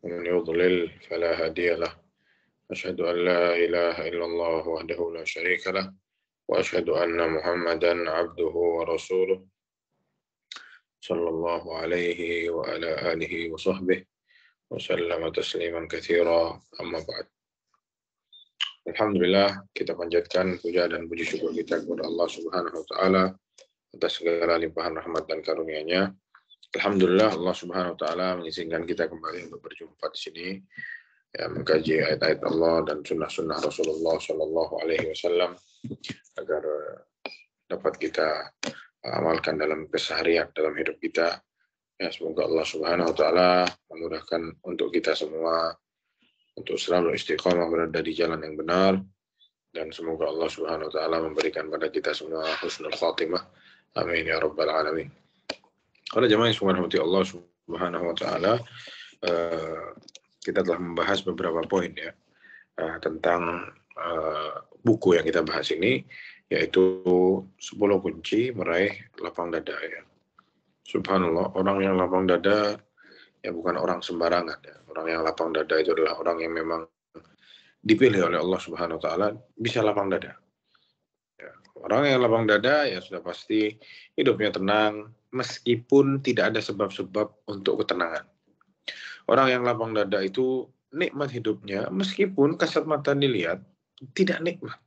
ومن يضلل فلا هادي له أشهد أن لا إله إلا الله وحده لا شريك له وأشهد أن محمدا عبده ورسوله صلى الله عليه وعلى آله وصحبه وسلم تسليما كثيرا أما بعد. Alhamdulillah, kita panjatkan puja dan puji syukur kita kepada Allah Subhanahu wa taala atas segala limpahan rahmat dan karunia-Nya. Alhamdulillah, Allah Subhanahu wa taala mengizinkan kita kembali untuk berjumpa di sini ya, mengkaji ayat-ayat Allah dan sunnah-sunnah Rasulullah Shallallahu alaihi wasallam agar dapat kita amalkan dalam keseharian dalam hidup kita. Ya, semoga Allah Subhanahu wa taala memudahkan untuk kita semua untuk selalu istiqamah berada di jalan yang benar, dan semoga Allah Subhanahu wa taala memberikan pada kita semua husnul khatimah. Amin ya rabbal alamin. Para jamaah yang dirahmati Allah Subhanahu wa taala, kita telah membahas beberapa poin ya tentang buku yang kita bahas ini, yaitu 10 kunci meraih lapang dada ya. Subhanallah, orang yang lapang dada ya bukan orang sembarangan ya. Orang yang lapang dada itu adalah orang yang memang dipilih oleh Allah Subhanahu wa taala bisa lapang dada. Ya, orang yang lapang dada ya sudah pasti hidupnya tenang meskipun tidak ada sebab-sebab untuk ketenangan. Orang yang lapang dada itu nikmat hidupnya meskipun kasat mata dilihat tidak nikmat.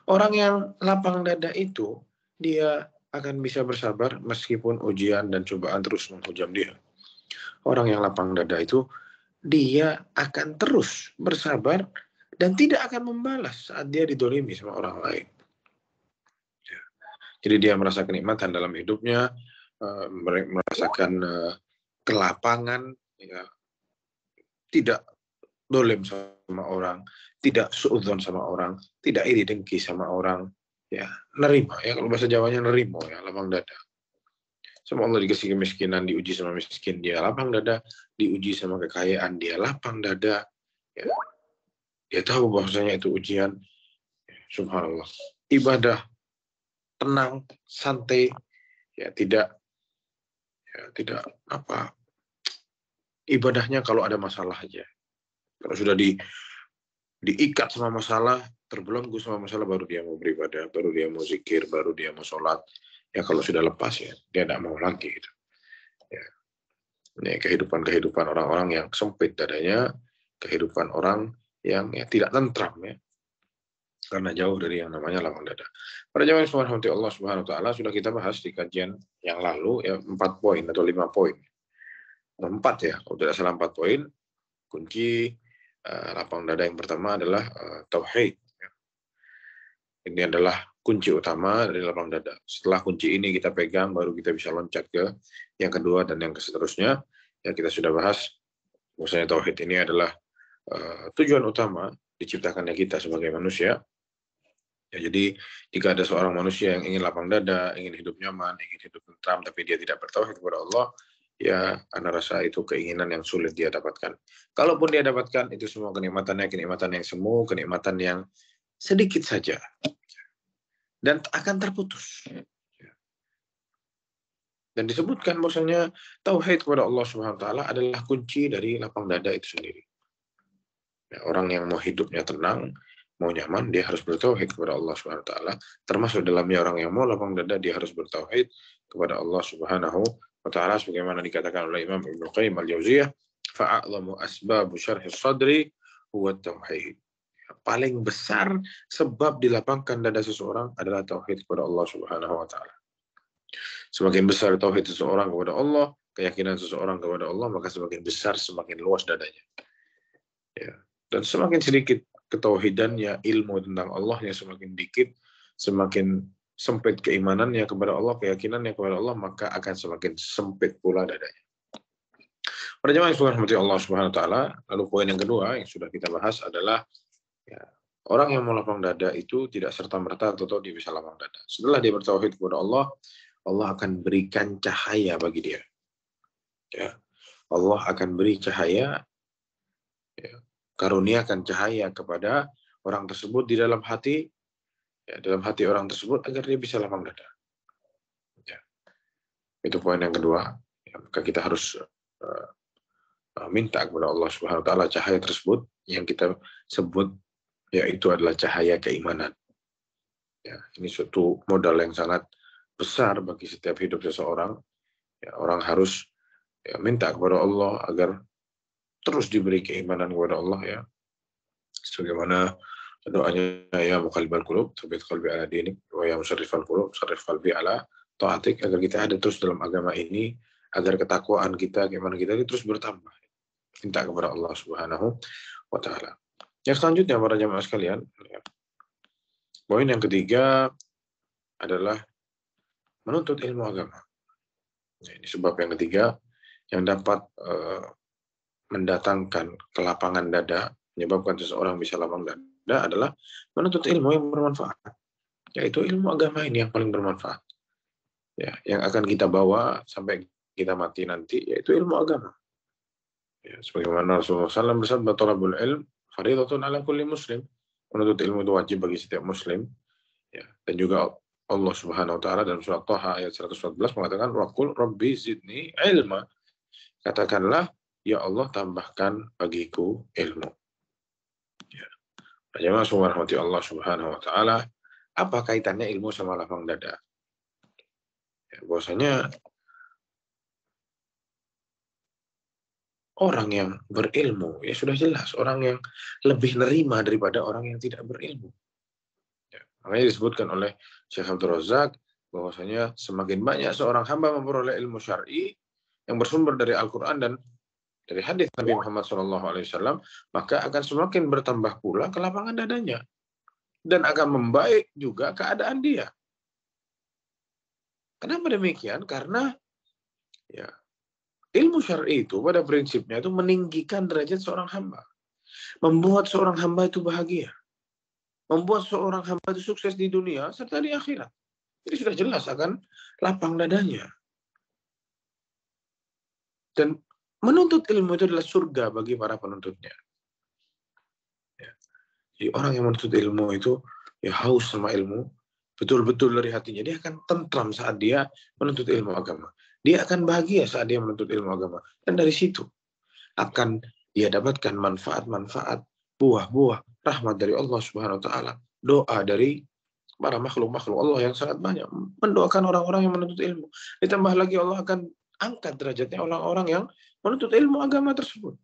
Orang yang lapang dada itu dia akan bisa bersabar meskipun ujian dan cobaan terus menghujam dia. Orang yang lapang dada itu dia akan terus bersabar dan tidak akan membalas saat dia didolimi sama orang lain. Ya. Jadi dia merasa kenikmatan dalam hidupnya, merasakan kelapangan, ya. Tidak dolim sama orang, tidak suudzon sama orang, tidak iri dengki sama orang, ya nerima ya, kalau bahasa Jawanya nerimo ya, lapang dada. Sama Allah dikasih kemiskinan, diuji sama miskin, dia lapang dada, diuji sama kekayaan, dia lapang dada. Ya. Dia tahu bahwasanya itu ujian. Subhanallah. Ibadah tenang, santai, ya tidak apa. Ibadahnya kalau ada masalah aja. Kalau sudah diikat sama masalah, terbelenggu sama masalah, baru dia mau beribadah, baru dia mau zikir, baru dia mau sholat. Ya kalau sudah lepas ya, dia tidak mau lagi. Gitu. Ya. Ini kehidupan orang-orang yang sempit dadanya, kehidupan orang yang ya, tidak tentram ya, karena jauh dari yang namanya lapang dada. Pada zaman Allah Subhanahu wa taala sudah kita bahas di kajian yang lalu ya 4 poin atau 5 poin. 4 ya, kalau tidak salah 4 poin. Kunci lapang dada yang pertama adalah tauhid. Ini adalah kunci utama dari lapang dada. Setelah kunci ini kita pegang, baru kita bisa loncat ke yang kedua dan yang seterusnya. Ya kita sudah bahas, maksudnya tauhid ini adalah tujuan utama diciptakannya kita sebagai manusia. Ya, jadi jika ada seorang manusia yang ingin lapang dada, ingin hidup nyaman, ingin hidup tentram, tapi dia tidak bertauhid kepada Allah, ya ana rasa itu keinginan yang sulit dia dapatkan. Kalaupun dia dapatkan, itu semua kenikmatannya kenikmatan yang semu, kenikmatan yang sedikit saja. Dan akan terputus. Dan disebutkan bahwasanya tauhid kepada Allah Subhanahu wa taala adalah kunci dari lapang dada itu sendiri. Ya, orang yang mau hidupnya tenang, mau nyaman, dia harus bertauhid kepada Allah Subhanahu wa taala. Termasuk dalamnya orang yang mau lapang dada, dia harus bertauhid kepada Allah Subhanahu wa taala sebagaimana dikatakan oleh Imam Ibnu Qayyim al-Jauziyah, fa'a'lamu asbabu syarhi sadri huwa tauhid. Paling besar sebab dilapangkan dada seseorang adalah tauhid kepada Allah Subhanahu wa taala. Semakin besar tauhid seseorang kepada Allah, keyakinan seseorang kepada Allah, maka semakin besar, semakin luas dadanya. Ya. Dan semakin sedikit ketauhidannya, ilmu tentang Allahnya semakin dikit, semakin sempit keimanannya kepada Allah, keyakinannya kepada Allah, maka akan semakin sempit pula dadanya. Pada jamaah yang dirahmati Allah Subhanahu wa taala, lalu poin yang kedua yang sudah kita bahas adalah ya, orang yang mau lapang dada itu tidak serta-merta atau dia bisa lapang dada. Setelah dia bertauhid kepada Allah, Allah akan berikan cahaya bagi dia. Ya. Allah akan beri cahaya, ya, karuniakan cahaya kepada orang tersebut di dalam hati, ya, dalam hati orang tersebut agar dia bisa lapang dada. Ya. Itu poin yang kedua. Ya, maka kita harus minta kepada Allah Subhanahu wa taala cahaya tersebut yang kita sebut yaitu adalah cahaya keimanan. Ya, ini suatu modal yang sangat besar bagi setiap hidup seseorang. Ya, orang harus minta kepada Allah agar terus diberi keimanan kepada Allah ya. Sebagaimana doanya ya muqallibal qulub, tsabbit qalbi ala dinik, wa ya musarrifal qulub, sarrif qalbi ala taatik, agar kita ada terus dalam agama ini, agar ketakwaan kita, keimanan kita ini terus bertambah. Minta kepada Allah Subhanahu wa taala. Yang selanjutnya para jamaah sekalian, poin yang ketiga adalah menuntut ilmu agama. Ini sebab yang ketiga yang dapat mendatangkan kelapangan dada, menyebabkan seseorang bisa lapang dada adalah menuntut ilmu yang bermanfaat. Yaitu ilmu agama ini yang paling bermanfaat. Ya, yang akan kita bawa sampai kita mati nanti, yaitu ilmu agama. Ya, sebagaimana Rasulullah SAW bersabda, "Thalabul ilm fardhatun 'ala kulli muslim." Menuntut ilmu itu wajib bagi setiap muslim. Ya, dan juga Allah Subhanahu wa taala dalam surat Thaha ayat 114 mengatakan, "Waqul rabbi zidni ilma." Katakanlah, ya Allah tambahkan bagiku ilmu. Ya. Jemaah semua rahmati Allah Subhanahu wa taala, apa kaitannya ilmu sama lapang dada? Ya, bahwasanya orang yang berilmu ya sudah jelas orang yang lebih nerima daripada orang yang tidak berilmu. Ya, makanya disebutkan oleh Syekh Abdul Razak bahwasanya semakin banyak seorang hamba memperoleh ilmu syar'i yang bersumber dari Al-Quran dan dari hadis Nabi Muhammad SAW, maka akan semakin bertambah pula kelapangan dadanya dan akan membaik juga keadaan dia. Kenapa demikian? Karena ya ilmu syar'i itu pada prinsipnya itu meninggikan derajat seorang hamba, membuat seorang hamba itu bahagia, membuat seorang hamba itu sukses di dunia serta di akhirat. Jadi sudah jelas akan lapang dadanya. Dan menuntut ilmu itu adalah surga bagi para penuntutnya. Ya. Jadi orang yang menuntut ilmu itu ya haus sama ilmu, betul-betul dari hatinya. Dia akan tentram saat dia menuntut ilmu agama. Dia akan bahagia saat dia menuntut ilmu agama. Dan dari situ akan dia dapatkan manfaat-manfaat, buah-buah rahmat dari Allah Subhanahu wa taala, doa dari para makhluk-makhluk Allah yang sangat banyak mendoakan orang-orang yang menuntut ilmu. Ditambah lagi Allah akan angkat derajatnya orang-orang yang menuntut ilmu agama tersebut.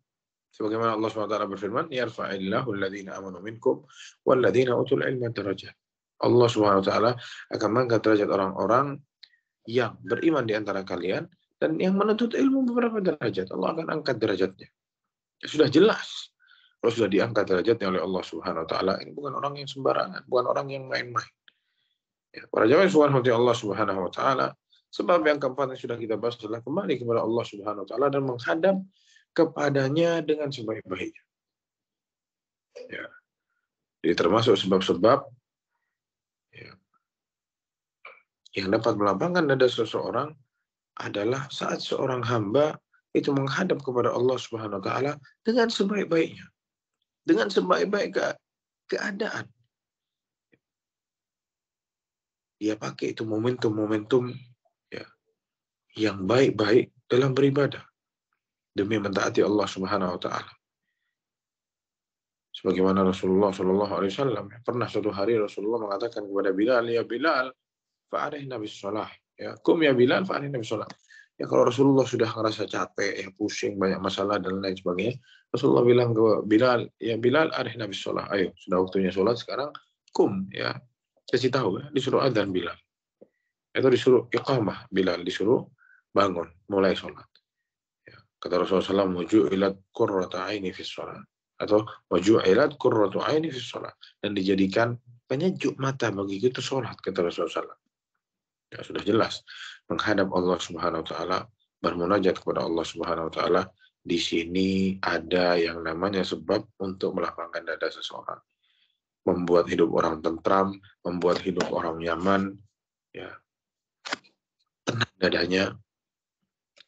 Sebagaimana Allah SWT berfirman, "Yarfa'illahu alladhina amanu minkum walladhina utul ilma darajat." Allah SWT akan mengangkat derajat orang-orang yang beriman di antara kalian dan yang menuntut ilmu beberapa derajat. Allah akan angkat derajatnya. Ya, sudah jelas. Kalau sudah diangkat derajatnya oleh Allah Subhanahu wa taala, ini bukan orang yang sembarangan, bukan orang yang main-main. Ya, para jamaah subhanahu Allah Subhanahu wa taala, sebab yang keempat yang sudah kita bahas adalah kembali kepada Allah Subhanahu wa taala dan menghadap kepadanya dengan sebaik-baiknya. Ya. Jadi termasuk sebab-sebab ya, yang dapat melapangkan dada seseorang adalah saat seorang hamba itu menghadap kepada Allah Subhanahu wa taala dengan sebaik-baiknya. Dengan sebaik-baik keadaan. Dia pakai itu momentum-momentum ya, yang baik-baik dalam beribadah demi mentaati Allah Subhanahu wa taala. Sebagaimana Rasulullah Shallallahu alaihi wasallam pernah suatu hari Rasulullah mengatakan kepada Bilal, "Ya Bilal, fa'arihna bis-shalah." Ya, "Kum ya Bilal, fa'arihna bis-shalah." Ya, kalau Rasulullah sudah ngerasa capek, ya pusing, banyak masalah dan lain sebagainya, Rasulullah bilang ke Bilal, "Ya Bilal, arihna bis-shalah." Ayo, sudah waktunya sholat sekarang. Kum ya. Kasih tahu ya, disuruh adzan Bilal. Itu disuruh iqamah Bilal, disuruh bangun, mulai sholat. Ya. Kata Rasulullah SAW, "Wuju'ilat qurratu aini fis shalah." Atau "Wuju'ilat qurratu aini fis shalah." Dan dijadikan penyejuk mata bagi kita sholat, kata Rasulullah SAW. Ya, sudah jelas menghadap Allah Subhanahu wa taala, bermunajat kepada Allah Subhanahu wa taala. Di sini ada yang namanya sebab untuk melapangkan dada seseorang, membuat hidup orang tentram, membuat hidup orang nyaman, ya, tenang dadanya,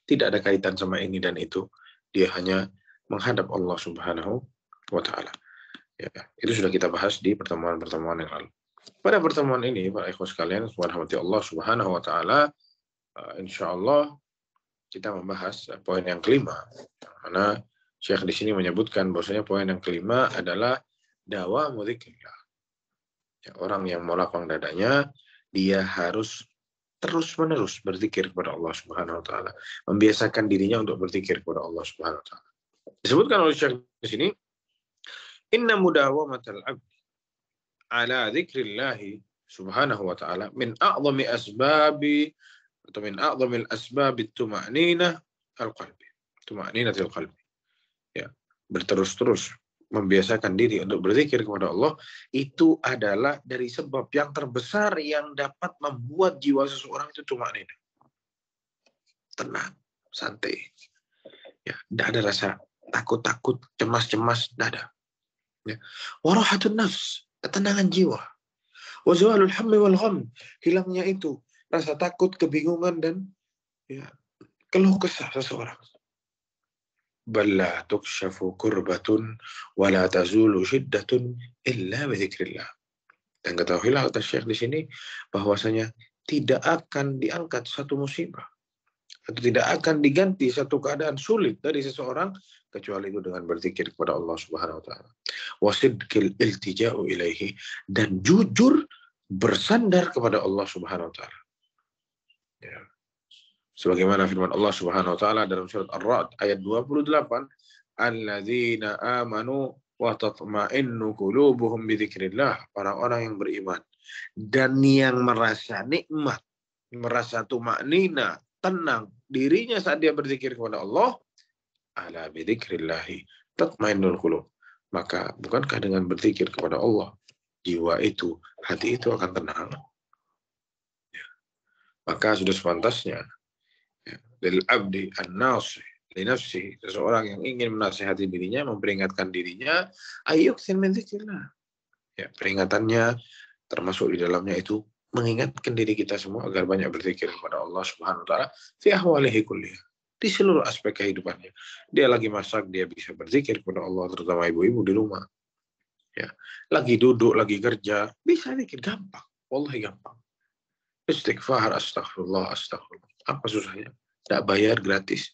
tidak ada kaitan sama ini dan itu, dia hanya menghadap Allah Subhanahu wa taala. Ya, itu sudah kita bahas di pertemuan-pertemuan yang lalu. Pada pertemuan ini, para ikhwan sekalian, subhanahu Allah Subhanahu wa taala, insyaallah kita membahas poin yang kelima, yang mana Syekh di sini menyebutkan bahwasanya poin yang kelima adalah dawamu dzikrillah. Ya, orang yang mau lapang dadanya, dia harus terus-menerus berzikir kepada Allah Subhanahu wa taala, membiasakan dirinya untuk berzikir kepada Allah Subhanahu wa taala. Disebutkan oleh Syekh di sini, inna mudawamatal abdi ala dzikrillah Subhanahu wa taala min a'zami asbabi atau min a'zamil asbabi tuma'ninah al-qalbi. Tuma'ninatil qalbi. Ya, berterus-terus membiasakan diri untuk berzikir kepada Allah itu adalah dari sebab yang terbesar yang dapat membuat jiwa seseorang itu tuma'ninah. Tenang, santai. Ya, tidak ada rasa takut-takut, cemas-cemas, tidak ada. Ya. Warahatun nafs, ketenangan jiwa. Wa zawalul hammi wal gham, hilangnya itu rasa takut, kebingungan dan ya, keluh kesah seseorang. Balla tukshafu kurbatun wa la tazulu shiddatun illa bi dzikrillah. Dan ketahuilah kata Syekh di sini bahwasanya tidak akan diangkat satu musibah atau tidak akan diganti satu keadaan sulit dari seseorang kecuali itu dengan berzikir kepada Allah Subhanahu wa taala. Wasidqil iltija'u ilaihi, dan jujur bersandar kepada Allah Subhanahu wa taala. Ya. Sebagaimana firman Allah Subhanahu wa taala dalam surat Ar-Ra'd ayat 28, alladzina amanu wa tatma'innu qulubuhum bi dzikrillah, orang-orang yang beriman dan yang merasa nikmat, merasa tumaknina, tenang dirinya saat dia berzikir kepada Allah, ala bi dzikrillah tatma'innul qulub. Maka bukankah dengan berzikir kepada Allah jiwa itu, hati itu akan tenang? Ya. Maka sudah sepantasnya lil abdi an-nasih li nafsihi, seseorang yang ingin menasihati dirinya, memperingatkan dirinya, ayyuksin min dzikrillah. Ya, peringatannya termasuk di dalamnya itu mengingatkan diri kita semua agar banyak berzikir kepada Allah Subhanahu wa taala fi ahwalihi kulliyah, di seluruh aspek kehidupannya. Dia lagi masak, dia bisa berzikir kepada Allah, terutama ibu-ibu di rumah. Ya, lagi duduk, lagi kerja, bisa zikir, gampang. Wallahi gampang. Istighfar, astaghfirullah, astaghfirullah. Apa susahnya? Tidak bayar, gratis.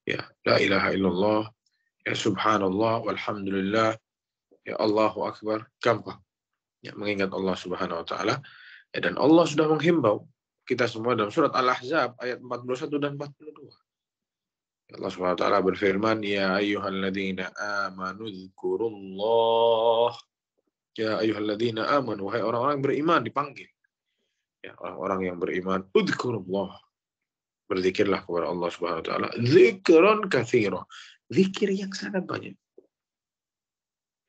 Ya, la ilaha illallah, ya subhanallah, walhamdulillah, ya Allahu akbar, gampang. Ya, mengingat Allah Subhanahu wa taala. Ya, dan Allah sudah menghimbau kita semua dalam surat Al-Ahzab ayat 41 dan 42. Allah Subhanahu wa taala berfirman, ya ayyuhalladzina amanu dzkurullah. Ya ayyuhalladzina amanu, wahai orang-orang yang beriman, dipanggil. Ya, orang-orang yang beriman, udzkurullah, berzikirlah kepada Allah Subhanahu wa taala, dzikran katsira, zikir yang sangat banyak.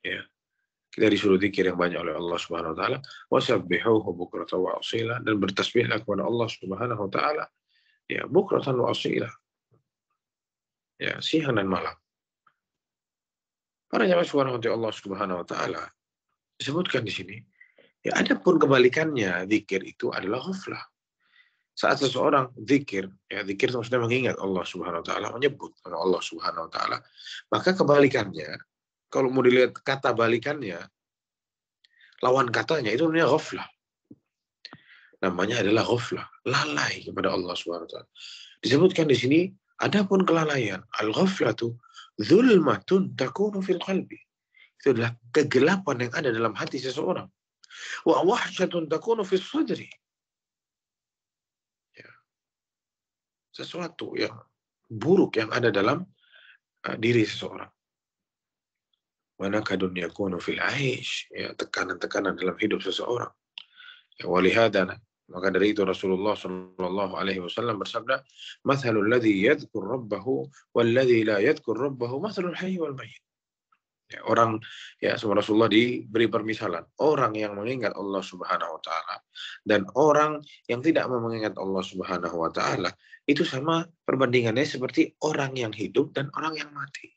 Ya. Kita disuruh zikir yang banyak oleh Allah Subhanahu wa taala, wasabbihuhu bukratan wa asila, dan bertasbihlah kepada Allah Subhanahu wa taala ya bukratan wa asila. Ya, siang dan malam. Para jamaah subhanahu Allah Subhanahu wa taala disebutkan di sini, ya adapun kebalikannya, zikir itu adalah ghaflah. Saat seseorang zikir, ya zikir itu maksudnya mengingat Allah Subhanahu wa taala, menyebut nama Allah Subhanahu wa taala, maka kebalikannya, kalau mau dilihat kata balikannya, lawan katanya itu namanya ghaflah. Namanya adalah ghaflah, lalai kepada Allah Subhanahu wa taala. Disebutkan di sini, adapun kelalaian, al-ghaflatu dzulmatun takunu fil qalbi. Itu adalah kegelapan yang ada dalam hati seseorang. Wa wahsyatun takunu fis sadri. Ya. Sesuatu yang buruk yang ada dalam diri seseorang. Wa nakadun yakunu fil aish, ya, tekanan-tekanan dalam hidup seseorang. Ya, walihada, maka dari itu Rasulullah sallallahu alaihi wasallam bersabda, "Mathalul ladzi yadhkur rabbahu wal ladzi la yadhkur rabbahu mathalul hayy wal mayyit." Ya, orang, ya, sama Rasulullah diberi permisalan, orang yang mengingat Allah Subhanahu wa taala dan orang yang tidak mengingat Allah Subhanahu wa taala, itu sama perbandingannya seperti orang yang hidup dan orang yang mati.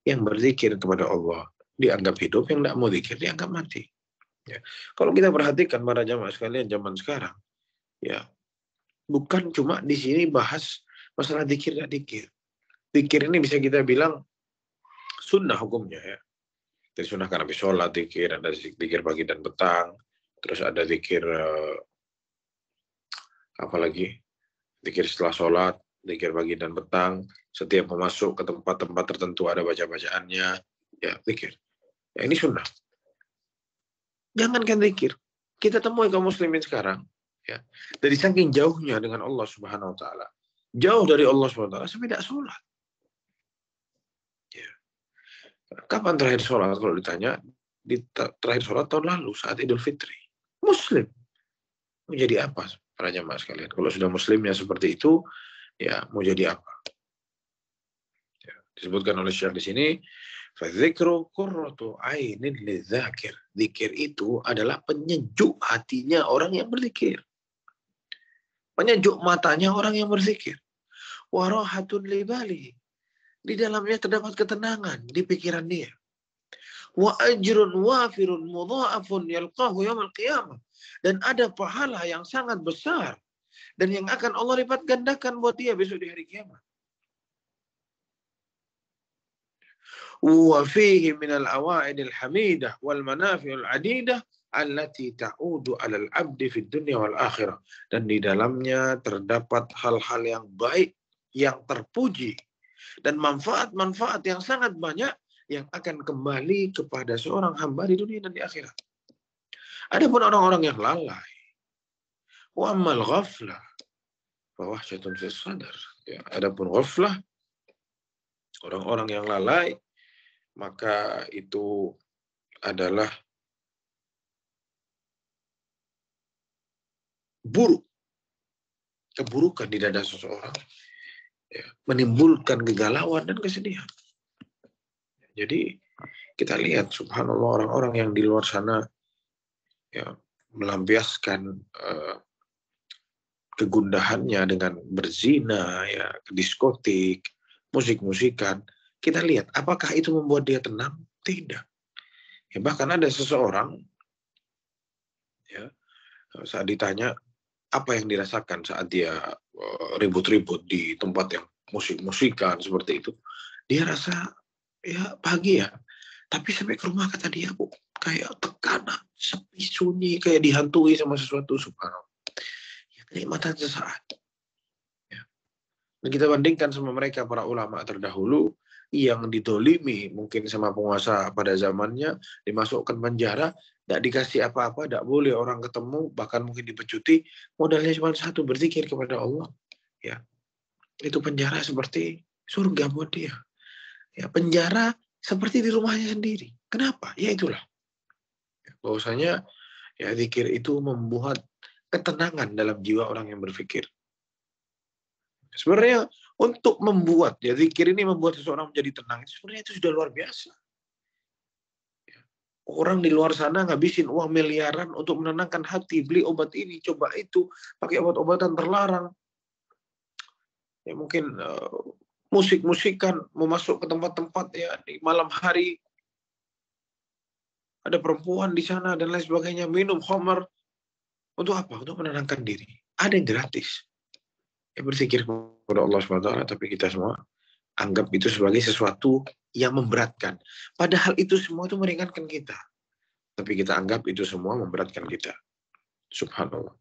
Yang berzikir kepada Allah dianggap hidup, yang tidak mau zikir dianggap mati. Ya. Kalau kita perhatikan para jamaah sekalian zaman sekarang, ya, bukan cuma di sini bahas masalah zikir dan zikir. Zikir ini bisa kita bilang sunnah hukumnya, ya. Disunahkan habis sholat zikir, ada zikir pagi dan petang, terus ada zikir apalagi zikir setelah sholat, Zikir pagi dan petang, setiap mau masuk ke tempat-tempat tertentu ada baca-bacaannya, ya zikir. Ya, ini sunnah. Jangankan zikir, kita temui kaum muslimin sekarang, ya, dari saking jauhnya dengan Allah Subhanahu Wa Taala, jauh dari Allah Subhanahu Wa Taala sampai tidak sholat. Ya. Kapan terakhir sholat? Kalau ditanya, terakhir sholat tahun lalu saat Idul Fitri. Muslim mau jadi apa para jamaah sekalian? Kalau sudah muslimnya seperti itu, ya mau jadi apa? Ya, disebutkan oleh Syekh di sini, fadzikru qurratu ainin lidzakir. Zikir itu adalah penyejuk hatinya orang yang berzikir. Penyejuk matanya orang yang berzikir. Warahatun libali. Di dalamnya terdapat ketenangan di pikiran dia. Wa ajrun wafirun mudha'afun yalqahu yaumil qiyamah. Dan ada pahala yang sangat besar dan yang akan Allah lipat gandakan buat dia besok di hari kiamat. Wa fihi minal awa'idil hamidah wal manafi'ul adidah allati ta'udu 'alal 'abdi fid dunya wal akhirah. Dan di dalamnya terdapat hal-hal yang baik, yang terpuji, dan manfaat-manfaat yang sangat banyak yang akan kembali kepada seorang hamba di dunia dan di akhirat. Adapun orang-orang yang lalai, wa ammal ghaflah fa wahsyatun fis sadr. Ya, adapun ghaflah, orang-orang yang lalai, maka itu adalah buruk, keburukan di dada seseorang, ya, menimbulkan kegalauan dan kesedihan. Jadi kita lihat subhanallah orang-orang yang di luar sana, ya, melampiaskan kegundahannya dengan berzina, ya, diskotik, musik-musikan. Kita lihat apakah itu membuat dia tenang? Tidak. Ya, bahkan ada seseorang, ya, saat ditanya apa yang dirasakan saat dia ribut-ribut di tempat yang musik-musikan seperti itu, dia rasa ya bahagia. Tapi sampai ke rumah kata dia, Bu, kayak tekanan, sepi, sunyi, kayak dihantui sama sesuatu, subhanallah. Ya, kenikmatan sesaat. Ya. Dan kita bandingkan sama mereka, para ulama terdahulu, yang didolimi mungkin sama penguasa pada zamannya, dimasukkan penjara, tidak dikasih apa-apa, tidak boleh orang ketemu, bahkan mungkin dipecuti, modalnya cuma satu, berzikir kepada Allah. Ya, itu penjara seperti surga buat dia. Ya, penjara seperti di rumahnya sendiri. Kenapa? Ya itulah. Bahwasanya ya zikir itu membuat ketenangan dalam jiwa orang yang berpikir. Sebenarnya untuk membuat, ya zikir ini membuat seseorang menjadi tenang, sebenarnya itu sudah luar biasa. Orang di luar sana ngabisin uang miliaran untuk menenangkan hati, beli obat ini, coba itu, pakai obat-obatan terlarang. Ya mungkin musik-musikan, mau masuk ke tempat-tempat ya di malam hari, ada perempuan di sana dan lain sebagainya, minum khamar. Untuk apa? Untuk menenangkan diri. Ada yang gratis. Ya berzikir kepada Allah SWT, tapi kita semua anggap itu sebagai sesuatu yang memberatkan. Padahal itu semua itu meringankan kita. Tapi kita anggap itu semua memberatkan kita. Subhanallah.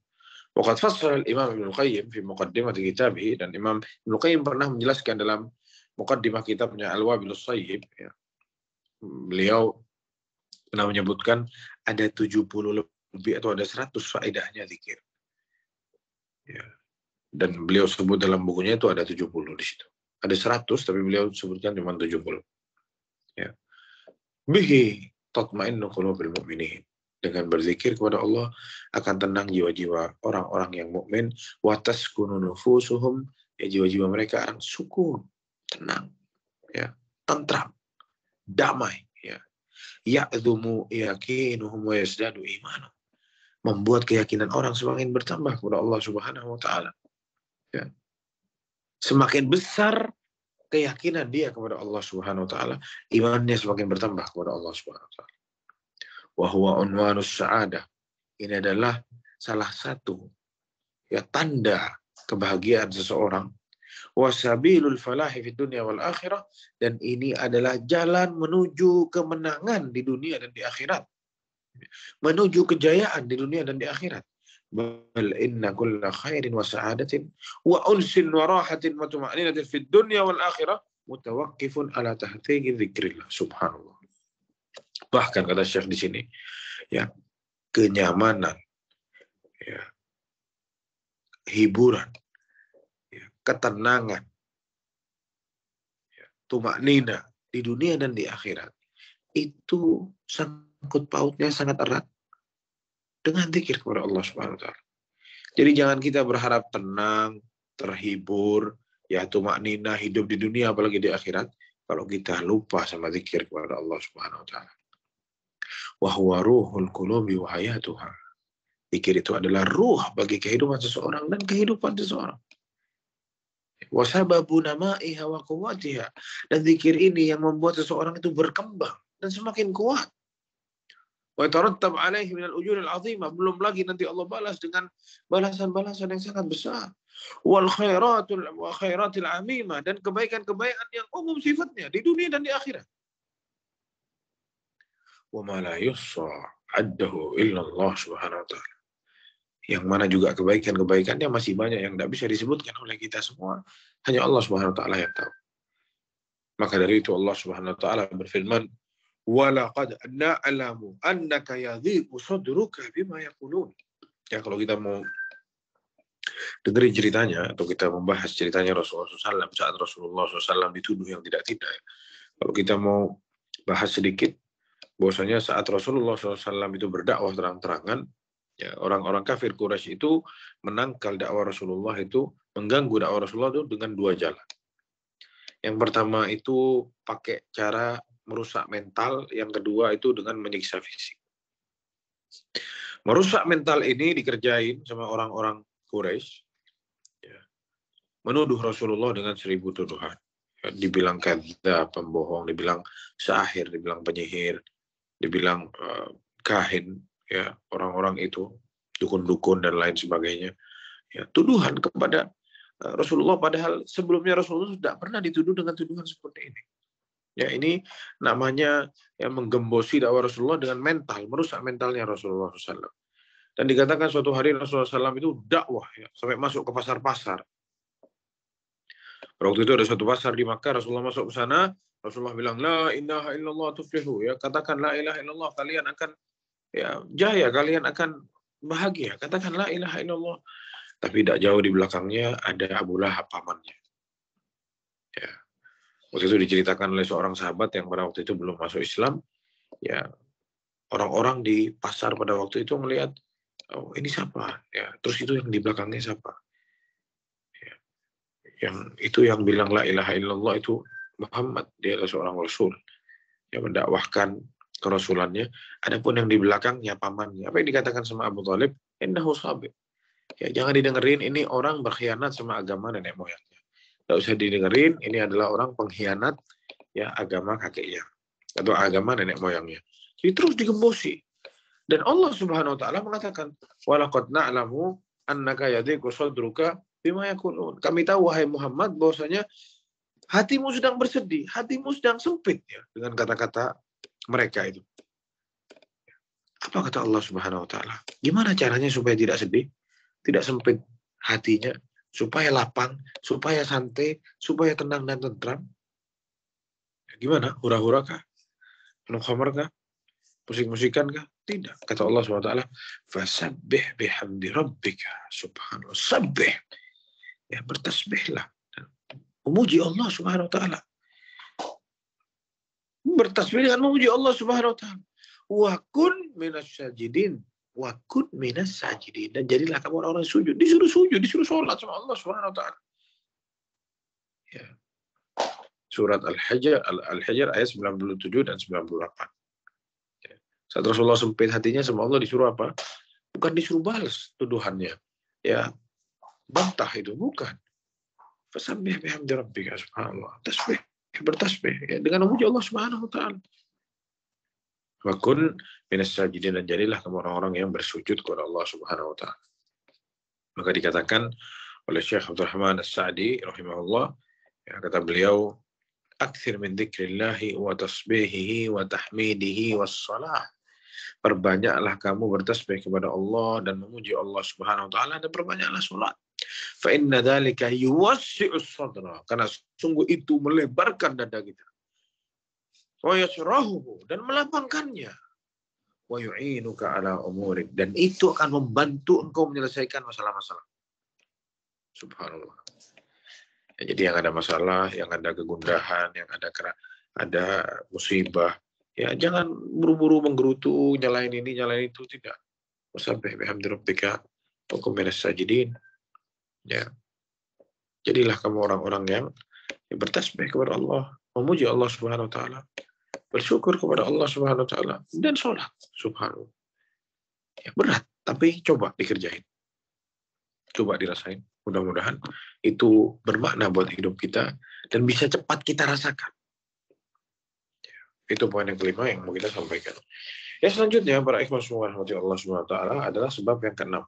Waqad fassara al-Imam Ibnu Qayyim fi muqaddimah kitabih, dan Imam Ibnu Qayyim pernah menjelaskan dalam muqaddimah kitabnya Al-Wabilus Shayyib, ya. Beliau pernah menyebutkan ada 70 lebih atau ada 100 faedahnya zikir. Ya. Dan beliau sebut dalam bukunya itu ada 70 di situ. Ada 100 tapi beliau sebutkan cuma 70. Ya. Bihi tatma'innu qulubul mu'minin. Dengan berzikir kepada Allah akan tenang jiwa-jiwa orang-orang yang mukmin, wa taskunu nufusuhum, ya jiwa-jiwa mereka akan sukun, tenang, ya, tentram, damai, ya. Ya'dhumu yaqinuhum wa yazdadu imanuhum. Membuat keyakinan orang semakin bertambah kepada Allah Subhanahu wa taala. Ya. Semakin besar keyakinan dia kepada Allah Subhanahu wa taala, imannya semakin bertambah kepada Allah Subhanahu wa taala. Wa huwa unwanus sa'adah. Ini adalah salah satu ya tanda kebahagiaan seseorang. Wa sabilul falahi fid dunya wal akhirah, dan ini adalah jalan menuju kemenangan di dunia dan di akhirat. Menuju kejayaan di dunia dan di akhirat. bal inna kulla khairin wa sa'adatin wa unsin wa rahatin wa tuma'ninatin fid dunya wal akhirah mutawaqqifun ala tahqiqi dzikrillah. Subhanallah. Bahkan kata Syekh di sini, ya, kenyamanan, ya, hiburan, ya, ketenangan, ya, tumaknina di dunia dan di akhirat itu sangkut pautnya sangat erat dengan zikir kepada Allah Subhanahu wa taala. Jadi jangan kita berharap tenang, terhibur, ya, tumaknina hidup di dunia apalagi di akhirat kalau kita lupa sama zikir kepada Allah Subhanahu wa taala. Wa huwa ruhul qulubi wa hayatuha. Zikir itu adalah ruh bagi kehidupan seseorang dan kehidupan seseorang. Wa sababu nama'iha wa quwwatiha. Dan zikir ini yang membuat seseorang itu berkembang dan semakin kuat. Wa tarattab alaihi minal ujuril azimah. Belum lagi nanti Allah balas dengan balasan-balasan yang sangat besar. Wal khairatil amimah. Dan kebaikan-kebaikan yang umum sifatnya di dunia dan di akhirat. Wa ma la yussa addahu illa Allah Subhanahu wa ta'ala. Yang mana juga kebaikan-kebaikannya masih banyak yang tidak bisa disebutkan oleh kita semua. Hanya Allah Subhanahu wa ta'ala yang tahu. Maka dari itu Allah Subhanahu wa ta'ala berfirman, وَلَقَدْ نَعْلَمُ أَنَّكَ يَضِيقُ صَدْرُكَ بِمَا يَقُولُونَ. Ya, kalau kita mau dengerin ceritanya, atau kita membahas ceritanya Rasulullah SAW, saat Rasulullah SAW dituduh yang tidak-tidak. Kalau kita mau bahas sedikit, bahwasanya saat Rasulullah SAW itu berdakwah terang-terangan, ya, orang-orang kafir Quraisy itu menangkal dakwah Rasulullah itu, mengganggu dakwah Rasulullah itu dengan dua jalan. Yang pertama itu pakai cara merusak mental, yang kedua itu dengan menyiksa fisik. Merusak mental ini dikerjain sama orang-orang Quraisy, ya, menuduh Rasulullah dengan 1000 tuduhan. Ya, dibilang kadzdzab, pembohong, dibilang sahir, dibilang penyihir, dibilang kahin, ya, orang-orang itu dukun-dukun dan lain sebagainya. Ya, tuduhan kepada Rasulullah, padahal sebelumnya Rasulullah tidak pernah dituduh dengan tuduhan seperti ini. Ya, ini namanya, ya, menggembosi dakwah Rasulullah dengan mental, merusak mentalnya Rasulullah SAW. Dan dikatakan suatu hari Rasulullah SAW itu dakwah, ya, sampai masuk ke pasar-pasar. Waktu itu ada suatu pasar di Makkah, Rasulullah masuk ke sana, Rasulullah bilang, la ilaha illallah tuflihu, ya, katakan la ilaha illallah, kalian akan, ya, jaya, kalian akan bahagia, katakan la ilaha illallah. Tapi tidak jauh di belakangnya ada Abu Lahab, pamannya. Ya. Waktu itu diceritakan oleh seorang sahabat yang pada waktu itu belum masuk Islam, ya, orang-orang di pasar pada waktu itu melihat, oh, ini siapa? Ya, terus itu yang di belakangnya siapa? Ya. Yang itu yang bilang la ilaha illallah itu Muhammad, dia adalah seorang rasul yang mendakwahkan kerasulannya. Adapun yang di belakangnya pamannya. Apa yang dikatakan sama Abu Thalib? Innahu sabir. Ya, jangan didengerin, ini orang berkhianat sama agama nenek moyangnya. Tidak usah didengerin, ini adalah orang pengkhianat, ya, agama kakeknya atau agama nenek moyangnya. Jadi terus digembosi. Dan Allah Subhanahu wa taala mengatakan, "Walaqad na'lamu annaka yadhiqu sadruka bima yaqulun." Kami tahu wahai Muhammad bahwasanya hatimu sedang bersedih, hatimu sedang sempit, ya, dengan kata-kata mereka itu. Apa kata Allah Subhanahu wa taala? Gimana caranya supaya tidak sedih, tidak sempit hatinya, supaya lapang, supaya santai, supaya tenang dan tentram? Gimana? Hura-hura kah? Minum khamar kah? Musik-musikan kah? Tidak. Kata Allah SWT, fasabbih bihamdi rabbika. Subhanallah. Sabbih. Ya, bertasbihlah. Memuji Allah Subhanahu wa taala. Bertasbih dengan memuji Allah Subhanahu wa taala. Wa kun minas sajidin. Wa kun minas sajidin. Dan jadilah kamu orang-orang sujud. Disuruh sujud, disuruh sholat sama Allah Subhanahu wa taala. Ya. Surat Al-Hijr ayat 97 dan 98. Ya. Saat Rasulullah sempit hatinya sama Allah disuruh apa? Bukan disuruh balas tuduhannya. Ya, bantah itu, bukan. Fasabbih bihamdi rabbika, subhanallah. Tasbih, bertasbih, ya, dengan memuji Allah Subhanahu wa taala. Wa kun minas sajidin, dan jadilah kamu orang-orang yang bersujud kepada Allah Subhanahu wa taala. Maka dikatakan oleh Syekh Abdul Rahman As-Sa'di rahimahullah, ya, kata beliau, akthir min dzikrillahi wa tasbihihi wa tahmidihi was salah. Perbanyaklah kamu bertasbih kepada Allah dan memuji Allah Subhanahu wa taala, dan perbanyaklah salat. Fa inna dzalika yuwassi'us sadra, karena sungguh itu melebarkan dada kita. Wa yasrahu, dan melapangkannya. Wa yu'inuka ala umurik, dan itu akan membantu engkau menyelesaikan masalah-masalah. Subhanallah. Ya, jadi yang ada masalah, yang ada kegundahan, yang ada musibah, ya jangan buru-buru menggerutu, nyalain ini, nyalain itu, tidak. Wasabbih bihamdi rabbika wa kum minas sajidin. Ya. Jadilah kamu orang-orang yang bertasbih kepada Allah, memuji Allah Subhanahu wa taala, bersyukur kepada Allah Subhanahu wa taala, dan sholat. Subhanallah. Ya, berat, tapi coba dikerjain. Coba dirasain. Mudah-mudahan itu bermakna buat hidup kita dan bisa cepat kita rasakan. Ya, itu poin yang kelima yang mau kita sampaikan. Ya, selanjutnya para ikhwan semua Allah Subhanahu wa taala adalah sebab yang keenam.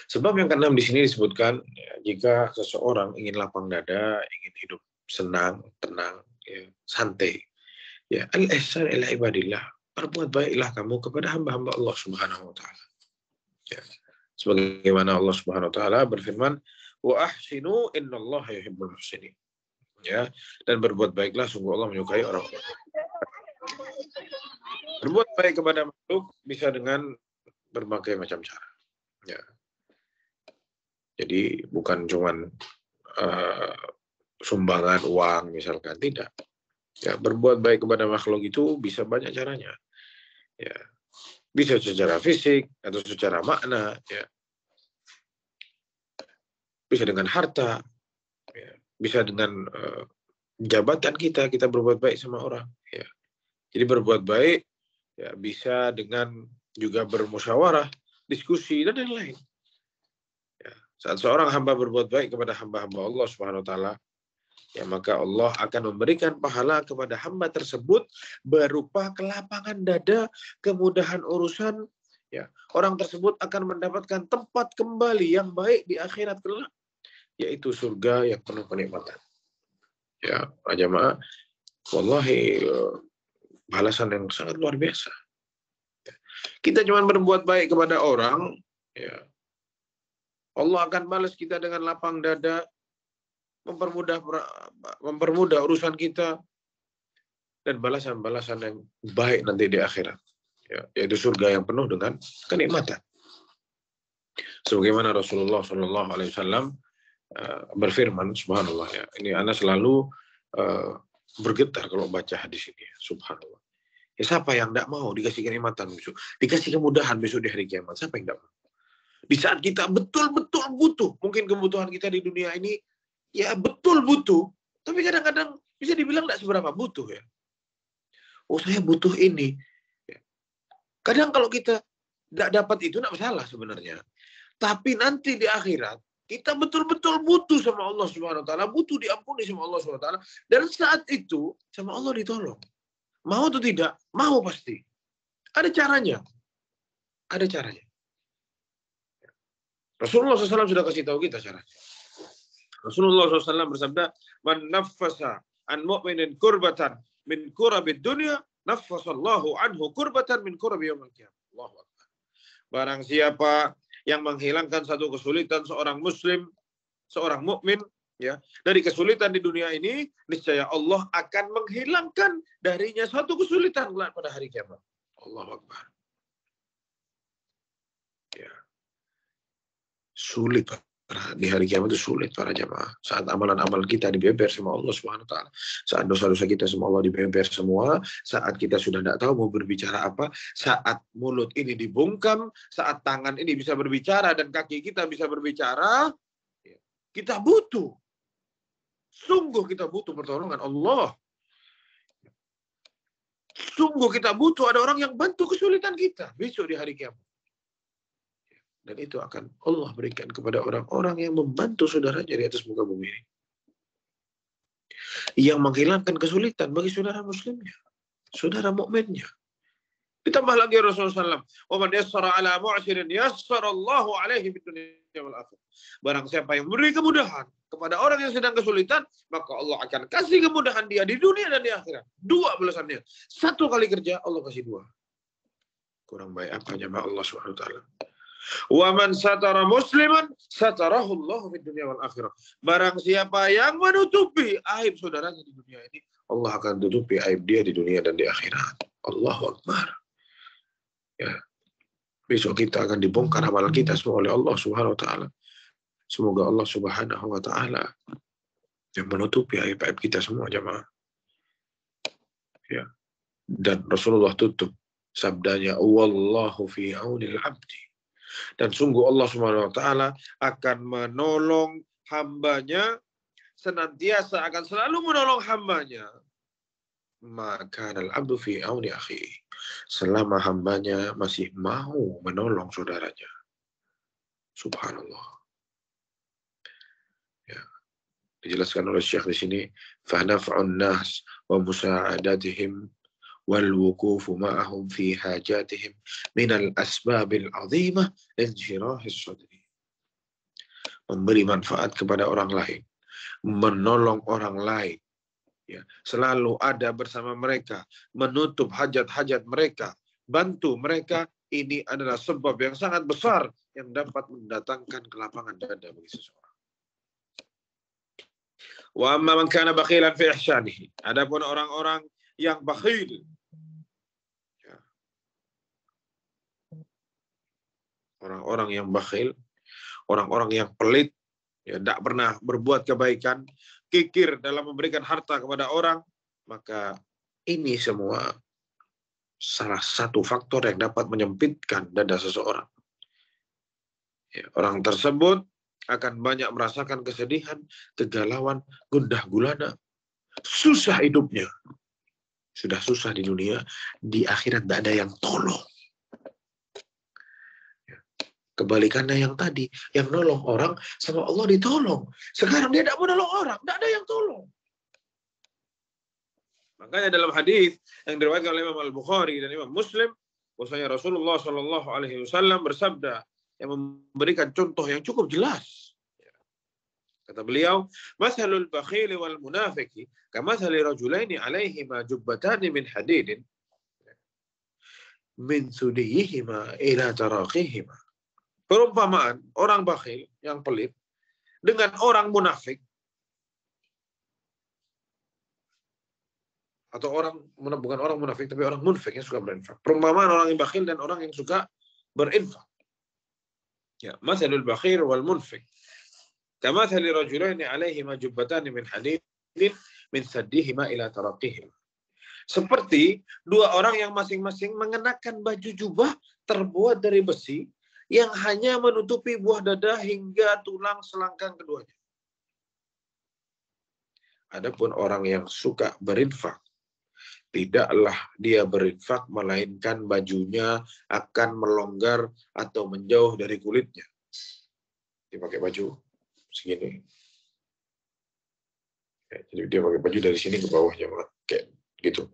Sebab yang keenam di sini disebutkan, ya, jika seseorang ingin lapang dada, ingin hidup senang, tenang, ya, santai, ya, al-ihsan ila ibadillah, berbuat baiklah kamu kepada hamba-hamba Allah Subhanahu wa taala. Ya. Sebagaimana Allah Subhanahu wa taala berfirman, wa ahsinu innallaha yuhibbul muhsinin. Ya, dan berbuat baiklah, sungguh Allah menyukai orang. Berbuat baik kepada makhluk bisa dengan berbagai macam cara. Ya. Jadi bukan cuman sumbangan uang misalkan, tidak. Ya, berbuat baik kepada makhluk itu bisa banyak caranya. Ya. Bisa secara fisik atau secara makna, ya. Bisa dengan harta, ya. Bisa dengan jabatan kita berbuat baik sama orang. Ya. Jadi berbuat baik, ya, bisa dengan juga bermusyawarah, diskusi, dan lain-lain. Ya. Saat seorang hamba berbuat baik kepada hamba-hamba Allah Subhanahu wa taala, ya, maka Allah akan memberikan pahala kepada hamba tersebut berupa kelapangan dada, kemudahan urusan. Ya, orang tersebut akan mendapatkan tempat kembali yang baik di akhirat kelak, yaitu surga yang penuh kenikmatan. Ya, jamaah, wallahi balasan yang sangat luar biasa. Ya. Kita cuma berbuat baik kepada orang, ya, Allah akan balas kita dengan lapang dada, mempermudah urusan kita, dan balasan-balasan yang baik nanti di akhirat, ya, yaitu surga yang penuh dengan kenikmatan. Sebagaimana Rasulullah SAW berfirman, subhanallah, ya, ini ana selalu bergetar kalau baca hadis ini, subhanallah. Ya, siapa yang tidak mau dikasih kenikmatan besok, dikasih kemudahan besok di hari kiamat? Siapa yang tidak mau? Di saat kita betul-betul butuh, mungkin kebutuhan kita di dunia ini, ya betul butuh, tapi kadang-kadang bisa dibilang tidak seberapa butuh, ya. Oh, saya butuh ini. Kadang kalau kita tidak dapat itu, tidak masalah sebenarnya. Tapi nanti di akhirat, kita betul-betul butuh sama Allah Subhanahu wa taala, butuh diampuni sama Allah Subhanahu wa taala, dan saat itu sama Allah ditolong. Mau atau tidak? Mau pasti. Ada caranya. Ada caranya. Rasulullah SAW sudah kasih tahu kita caranya. Rasulullah SAW bersabda, "Man naffasa an mu'minin kurbatan min kurabid dunya, naffasallahu anhu kurbatan min kurabi yaumil qiyamah." Allahu Akbar. Barang siapa yang menghilangkan satu kesulitan seorang muslim, seorang mukmin, ya, dari kesulitan di dunia ini, niscaya Allah akan menghilangkan darinya satu kesulitan pada hari kiamat. Allahu Akbar. Ya. Sulit di hari kiamat itu, sulit para jamaah. Saat amalan-amalan kita dibeber sama Allah Subhanahu wa taala, saat dosa-dosa kita sama Allah dibeber semua, saat kita sudah tidak tahu mau berbicara apa, saat mulut ini dibungkam, saat tangan ini bisa berbicara dan kaki kita bisa berbicara, kita butuh. Sungguh kita butuh pertolongan Allah. Sungguh kita butuh ada orang yang bantu kesulitan kita besok di hari kiamat. Dan itu akan Allah berikan kepada orang-orang yang membantu saudaranya di atas muka bumi ini. Yang menghilangkan kesulitan bagi saudara muslimnya, saudara mukminnya. Ditambah lagi Rasulullah SAW, "Wa man yassara 'ala mu'sirin yassarallahu 'alaihi fid dunya wal akhirah." Barang siapa yang memberi kemudahan kepada orang yang sedang kesulitan, maka Allah akan kasih kemudahan dia di dunia dan di akhirat. Dua balasannya. Satu kali kerja, Allah kasih dua. Kurang baik apa jemaah Allah Subhanahu wa taala. Wa man satara musliman satarahu Allah fid dunya wal akhirah. Barang siapa yang menutupi aib saudaranya di dunia ini, Allah akan tutupi aib dia di dunia dan di akhirat. Allahu Akbar. Ya. Besok kita akan dibongkar amalan kita semua oleh Allah Subhanahu wa taala. Semoga Allah Subhanahu wa taala yang menutupi aib-aib kita semua jemaah. Ya. Dan Rasulullah tutup sabdanya, "Wallahu fi aunil 'abdi." Dan sungguh Allah Subhanahu wa taala akan menolong hambanya, senantiasa akan selalu menolong hambanya. Maka al-'abdu fi auni akhi. Selama hambanya masih mau menolong saudaranya. Subhanallah. Ya. Dijelaskan oleh Syekh di sini, fa naf'un nas wa musa'adatihim wal wuqufu ma'ahum fi hajatihim min al-asbabil 'azimah insyirahis sadri. Memberi manfaat kepada orang lain, menolong orang lain, ya, selalu ada bersama mereka, menutup hajat-hajat mereka, bantu mereka, ini adalah sebab yang sangat besar yang dapat mendatangkan kelapangan dada bagi seseorang. Wa amma man kana bakhilan fi ihsanihi. Adapun orang-orang yang bakhil, orang-orang yang bakhil, orang-orang yang pelit, ya, tidak pernah berbuat kebaikan, kikir dalam memberikan harta kepada orang, maka ini semua salah satu faktor yang dapat menyempitkan dada seseorang. Ya, orang tersebut akan banyak merasakan kesedihan, kegalauan, gundah gulana, susah hidupnya. Sudah susah di dunia, di akhirat tidak ada yang tolong. Kebalikannya yang tadi, yang nolong orang sama Allah ditolong. Sekarang dia tidak menolong orang, tidak ada yang tolong. Makanya dalam hadis yang diriwayatkan oleh Imam Al-Bukhari dan Imam Muslim, bahwasanya Rasulullah Shallallahu Alaihi Wasallam bersabda yang memberikan contoh yang cukup jelas. Kata beliau, "Mathalul bakhili wal munafiqi kamathali rajulaini alaihima jubbatani min hadidin min sudiyihima ila taraqihima." Perumpamaan orang bakhil yang pelit dengan orang munafik, atau bukan orang munafik tapi orang munfik yang suka berinfak. Perumpamaan orang yang bakhil dan orang yang suka berinfak. Ya, mathalul bakhil wal munfik kamathali rajulaini alaihima jubbatani min hadidin min saddihima ila taraqihima. Seperti dua orang yang masing-masing mengenakan baju jubah terbuat dari besi yang hanya menutupi buah dada hingga tulang selangkang keduanya. Adapun orang yang suka berinfak, tidaklah dia berinfak melainkan bajunya akan melonggar atau menjauh dari kulitnya. Dia pakai baju segini. Ya, jadi dia pakai baju dari sini ke bawahnya, kayak gitu.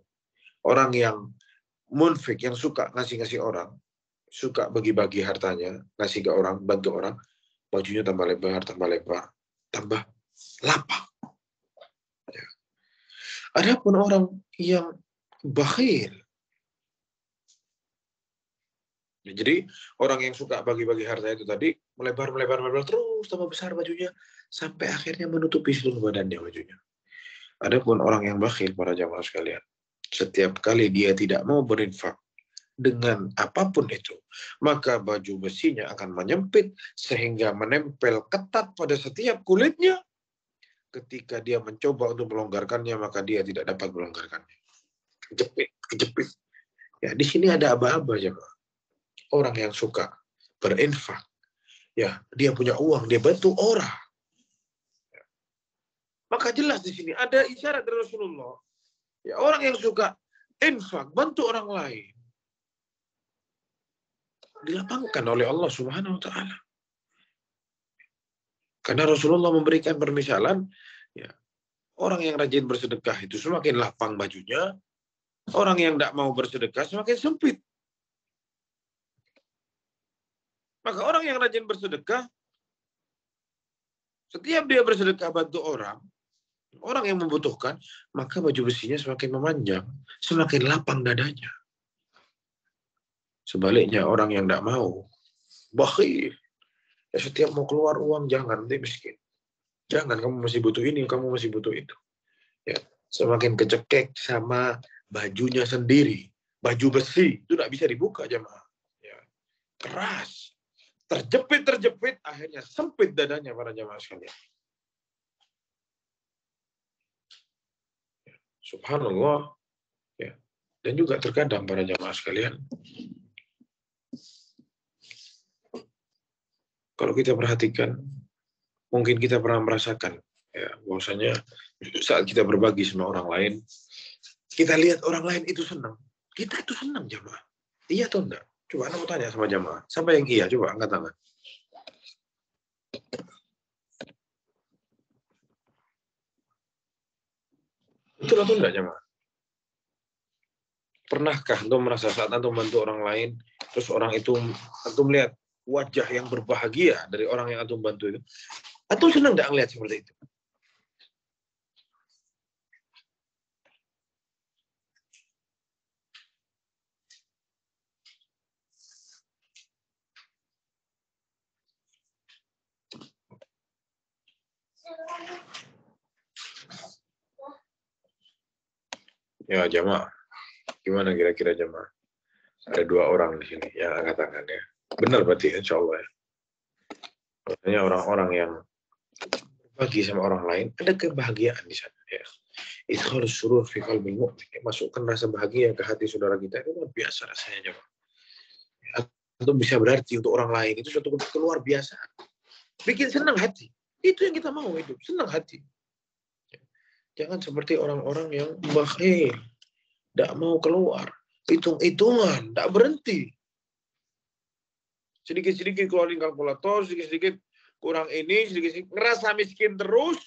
Orang yang munfik, yang suka ngasih-ngasih orang, suka bagi-bagi hartanya, ngasih ke orang, bantu orang, bajunya tambah lebar, tambah lapang. Ya. Adapun orang yang bakhil, ya, jadi orang yang suka bagi-bagi harta itu tadi melebar terus, tambah besar bajunya sampai akhirnya menutupi seluruh badannya bajunya. Adapun orang yang bakhil, para jamaah sekalian, setiap kali dia tidak mau berinfak dengan apapun itu, maka baju besinya akan menyempit sehingga menempel ketat pada setiap kulitnya. Ketika dia mencoba untuk melonggarkannya, maka dia tidak dapat melonggarkannya. Kejepit. Ya, di sini ada aba-aba ya, Pak. Orang yang suka berinfak, ya, dia punya uang, dia bantu orang. Ya. Maka jelas di sini ada isyarat dari Rasulullah. Ya, orang yang suka infak, bantu orang lain, dilapangkan oleh Allah Subhanahu wa taala. Karena Rasulullah memberikan permisalan, ya, orang yang rajin bersedekah itu semakin lapang bajunya, orang yang tidak mau bersedekah semakin sempit Maka orang yang rajin bersedekah, setiap dia bersedekah bantu orang yang membutuhkan, maka baju besinya semakin memanjang, semakin lapang dadanya. Sebaliknya orang yang tidak mau, bakhil, ya setiap mau keluar uang, jangan, nanti miskin. Jangan, kamu masih butuh ini, kamu masih butuh itu. Ya, semakin kecekek sama bajunya sendiri. Baju besi, itu tidak bisa dibuka jemaah. Ya, keras. Terjepit, akhirnya sempit dadanya para jemaah sekalian. Subhanallah. Ya. Dan juga terkadang para jemaah sekalian, kalau kita perhatikan, mungkin kita pernah merasakan, ya, bahwasanya saat kita berbagi sama orang lain, kita lihat orang lain itu senang. Kita itu senang, jemaah. Iya atau enggak? Coba Anda mau tanya sama jemaah. Siapa yang iya? Coba angkat tangan. Betul atau enggak, jemaah? Pernahkah Antum merasa saat Antum bantu orang lain, terus orang itu Antum melihat wajah yang berbahagia dari orang yang Antum bantu itu? Antum senang enggak ngelihat seperti itu? Ya, jemaah. Gimana kira-kira jemaah? Ada 2 orang di sini yang angkat tangannya. Benar berarti, insya Allah ya. Maksudnya orang-orang yang berbagi sama orang lain, ada kebahagiaan di sana. Ya. Itu harus suruh fi qalbil mu'min. Masukkan rasa bahagia ke hati saudara kita. Itu luar biasa rasanya, jemaah. Itu bisa berarti untuk orang lain. Itu suatu luar biasa. Bikin senang hati. Itu yang kita mau hidup. Senang hati. Jangan seperti orang-orang yang bakhil. Tidak mau keluar. Hitung-hitungan. Tidak berhenti. Sedikit-sedikit keluarin kalkulator. Sedikit-sedikit kurang ini. Sedikit-sedikit ngerasa miskin terus.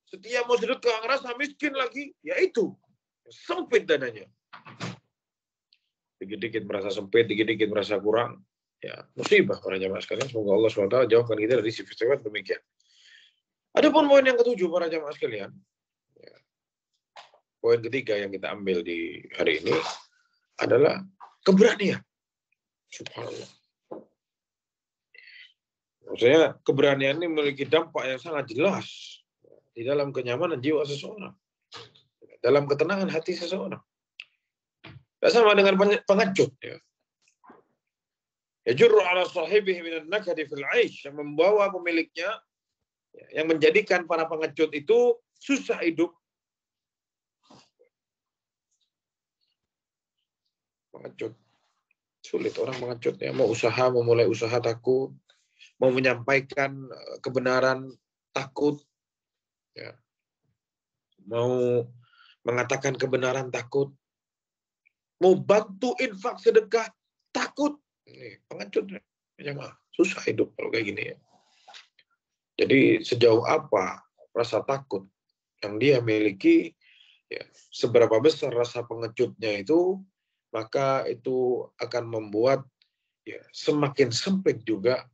Setiap mau sedekah ngerasa miskin lagi. Ya itu. Sempit dadanya. Dikit-dikit merasa sempit. Dikit-dikit merasa kurang. Ya, musibah para jamaah sekalian. Semoga Allah SWT jauhkan kita dari sifat-sifat demikian. Adapun poin yang ketujuh para jamaah sekalian. Ya, poin ketiga yang kita ambil di hari ini adalah keberanian. Subhanallah. Maksudnya keberanian ini memiliki dampak yang sangat jelas di dalam kenyamanan jiwa seseorang. Dalam ketenangan hati seseorang. Tidak sama dengan pengecut. Ya. Yajurru ala sahibihi minan nakadi fil aish. Yang membawa pemiliknya, yang menjadikan para pengecut itu susah hidup. Pengecut. Sulit orang pengecut. Ya. Mau mulai usaha takut. Mau menyampaikan kebenaran takut. Ya. Mau mengatakan kebenaran takut. Mau bantu infak sedekah takut. Ini pengecut. Susah hidup kalau kayak gini ya. Jadi sejauh apa rasa takut yang dia miliki, ya, seberapa besar rasa pengecutnya itu, maka itu akan membuat ya, semakin sempit juga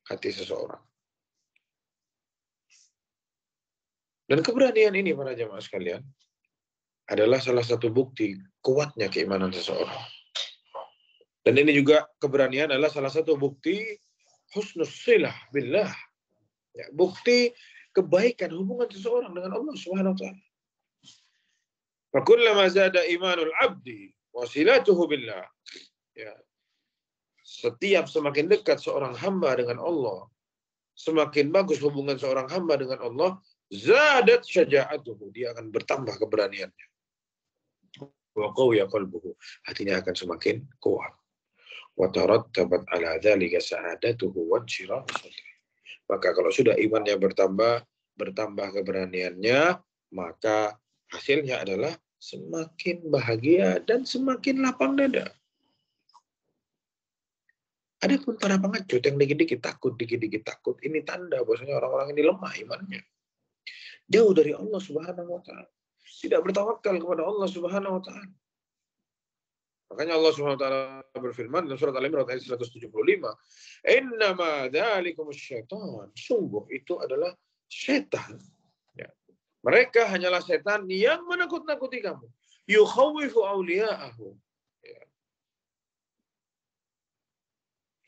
hati seseorang. Dan keberanian ini para jemaah sekalian adalah salah satu bukti kuatnya keimanan seseorang. Dan ini juga keberanian adalah salah satu bukti husnus silah billah. Ya, bukti kebaikan hubungan seseorang dengan Allah Subhanahu wa taala. Fakullama zada imanul abdi wasilatuhu billah. Ya. Setiap semakin dekat seorang hamba dengan Allah, semakin bagus hubungan seorang hamba dengan Allah, zadat syaja'atuhu, dia akan bertambah keberaniannya. Wa qawiya qalbuhu, hatinya akan semakin kuat. Wa tarattabat ala dzalika sa'adatuhu wa insyirahu sadrihi. Maka kalau sudah imannya bertambah keberaniannya, maka hasilnya adalah semakin bahagia dan semakin lapang dada. Adapun para pengecut yang dikit-dikit takut, ini tanda bahwasanya orang-orang ini lemah imannya. Jauh dari Allah Subhanahu wa taala. Tidak bertawakal kepada Allah Subhanahu wa taala. Makanya Allah Subhanahu wa taala berfirman dalam surat Al-Imran ayat 175, "Innama dzalikumus syaitan." Sungguh itu adalah setan. Ya. Mereka hanyalah setan yang menakut-nakuti kamu. Yukhawifu awliya'ahu. Ya.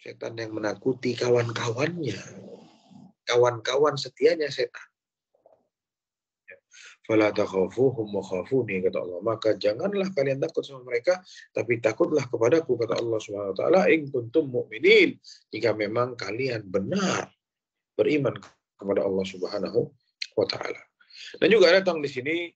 Setan yang menakuti kawan-kawannya. Kawan-kawan setianya setan. Fala takhafuhum wa khafuni, kata Allah. Maka janganlah kalian takut sama mereka, tapi takutlah kepadaku, kata Allah Subhanahu wa taala, in kuntum mu'minin, jika memang kalian benar beriman kepada Allah Subhanahu wa taala. Dan juga datang di sini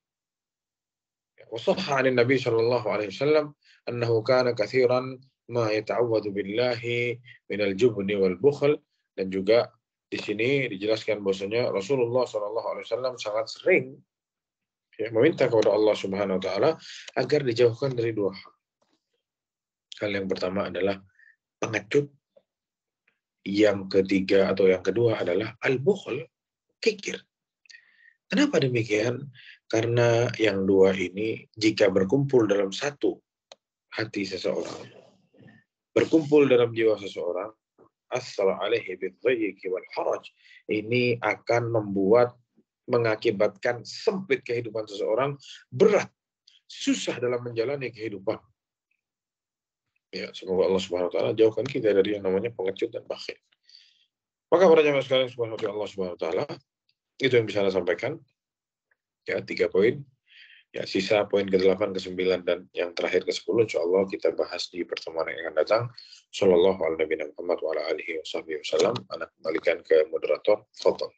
wasahha 'an Nabi sallallahu alaihi wasallam annahu kana katsiran ma yata'awwadu billahi minal jubni wal bukhl, dan juga di sini dijelaskan bahwasanya Rasulullah sallallahu alaihi wasallam sangat sering meminta kepada Allah Subhanahu wa taala agar dijauhkan dari dua hal. Hal yang pertama adalah pengecut, yang ketiga atau yang kedua adalah al-bukhl, kikir. Kenapa demikian? Karena yang dua ini jika berkumpul dalam satu hati seseorang, berkumpul dalam jiwa seseorang, asra alaihi bidh-dhayqi wal haraj, ini akan mengakibatkan sempit kehidupan seseorang, berat, susah dalam menjalani kehidupan. Ya, semoga Allah Subhanahu wa taala jauhkan kita dari yang namanya pengecut dan bakhil. Maka para jamaah sekalian, subhanahu Allah Subhanahu wa taala, itu yang bisa saya sampaikan. Ya, 3 poin. Ya, sisa poin ke-8, ke-9 dan yang terakhir ke-10 insyaallah kita bahas di pertemuan yang akan datang. Shallallahu alaihi Muhammad wa ala alihi wasallam. Anak kembalikan ke moderator. Fadhil.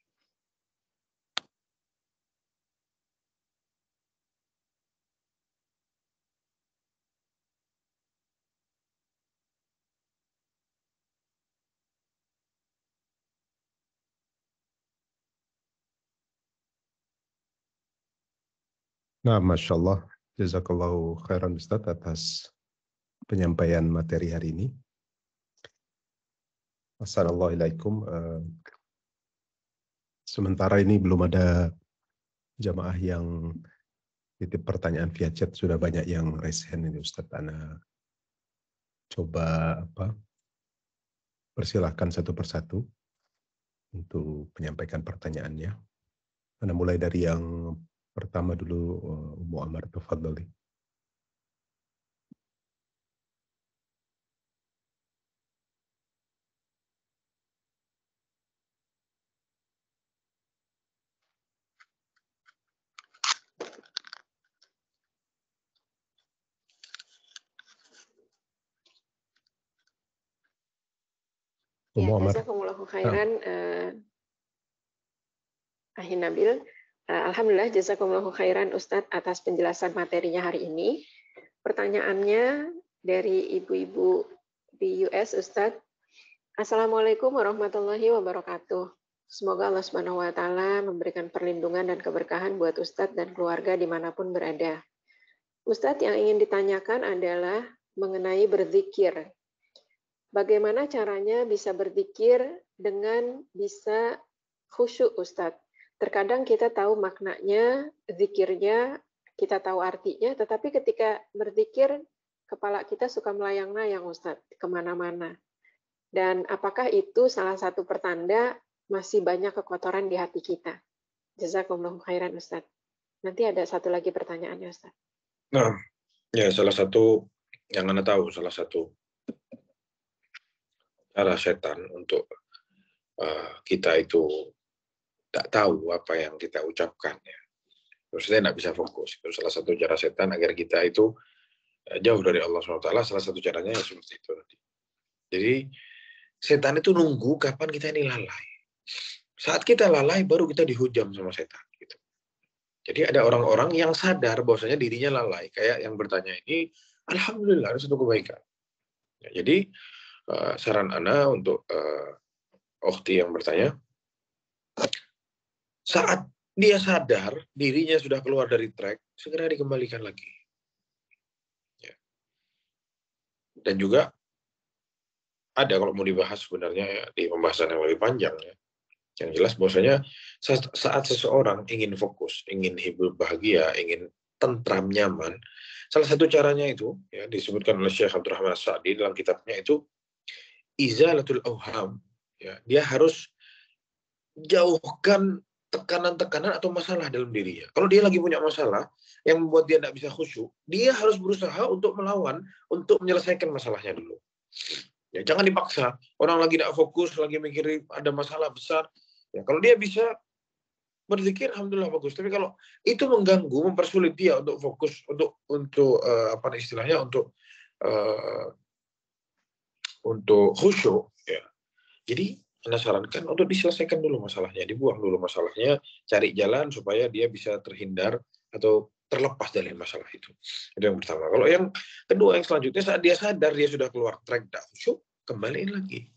Nah, Masya Allah, jazakallahu khairan Ustaz atas penyampaian materi hari ini. Assalamualaikum. Sementara ini belum ada jamaah yang titip pertanyaan via chat, sudah banyak yang raise hand ini Ustaz. Ana coba persilahkan satu persatu untuk menyampaikan pertanyaannya. Ana mulai dari yang pertama dulu, Ummu Amar, tafadhali. Ya, jazakumullahu khairan, Ahin Nabil. Alhamdulillah, jazakumullahu khairan Ustadz atas penjelasan materinya hari ini. Pertanyaannya dari ibu-ibu di US, Ustadz. Assalamualaikum warahmatullahi wabarakatuh. Semoga Allah Subhanahu wa taala memberikan perlindungan dan keberkahan buat Ustadz dan keluarga dimanapun berada. Ustadz, yang ingin ditanyakan adalah mengenai berzikir. Bagaimana caranya bisa berzikir dengan bisa khusyuk, Ustadz? Terkadang kita tahu maknanya, zikirnya, kita tahu artinya, tetapi ketika berzikir, kepala kita suka melayang-layang, Ustadz, kemana-mana. Dan apakah itu salah satu pertanda masih banyak kekotoran di hati kita? Jazakumullahu khairan, Ustadz. Nanti ada satu lagi pertanyaannya, Ustadz. Nah, ya salah satu yang Anda tahu, salah satu cara setan untuk kita itu tak tahu apa yang kita ucapkan, ya. Maksudnya tidak bisa fokus. Itu salah satu cara setan agar kita itu jauh dari Allah SWT. Salah satu caranya ya seperti itu. Jadi setan itu nunggu kapan kita ini lalai. Saat kita lalai baru kita dihujam sama setan. Gitu. Jadi ada orang-orang yang sadar bahwasanya dirinya lalai. Kayak yang bertanya ini, alhamdulillah ada satu kebaikan. Ya, jadi saran Ana untuk ukhti yang bertanya, saat dia sadar dirinya sudah keluar dari track, segera dikembalikan lagi. Ya. Dan juga ada kalau mau dibahas sebenarnya ya, di pembahasan yang lebih panjang, ya. Yang jelas bahwasanya saat seseorang ingin fokus, ingin hidup bahagia, ingin tentram, nyaman. Salah satu caranya itu ya disebutkan oleh Syekh Abdurrahman As-Sa'di dalam kitabnya itu izalatul auham. Ya, dia harus jauhkan tekanan-tekanan atau masalah dalam dirinya. Kalau dia lagi punya masalah yang membuat dia tidak bisa khusyuk, dia harus berusaha untuk melawan, untuk menyelesaikan masalahnya dulu. Ya, jangan dipaksa. Orang lagi tidak fokus, lagi mikirin ada masalah besar. Ya, kalau dia bisa berzikir, alhamdulillah bagus. Tapi kalau itu mengganggu, mempersulit dia untuk fokus, untuk apa istilahnya, untuk khusyuk. Ya. Jadi Anda sarankan untuk diselesaikan dulu masalahnya, dibuang dulu masalahnya, cari jalan supaya dia bisa terhindar atau terlepas dari masalah itu. Itu yang pertama. Kalau yang kedua, yang selanjutnya saat dia sadar dia sudah keluar track dak khusyuk, kembaliin lagi.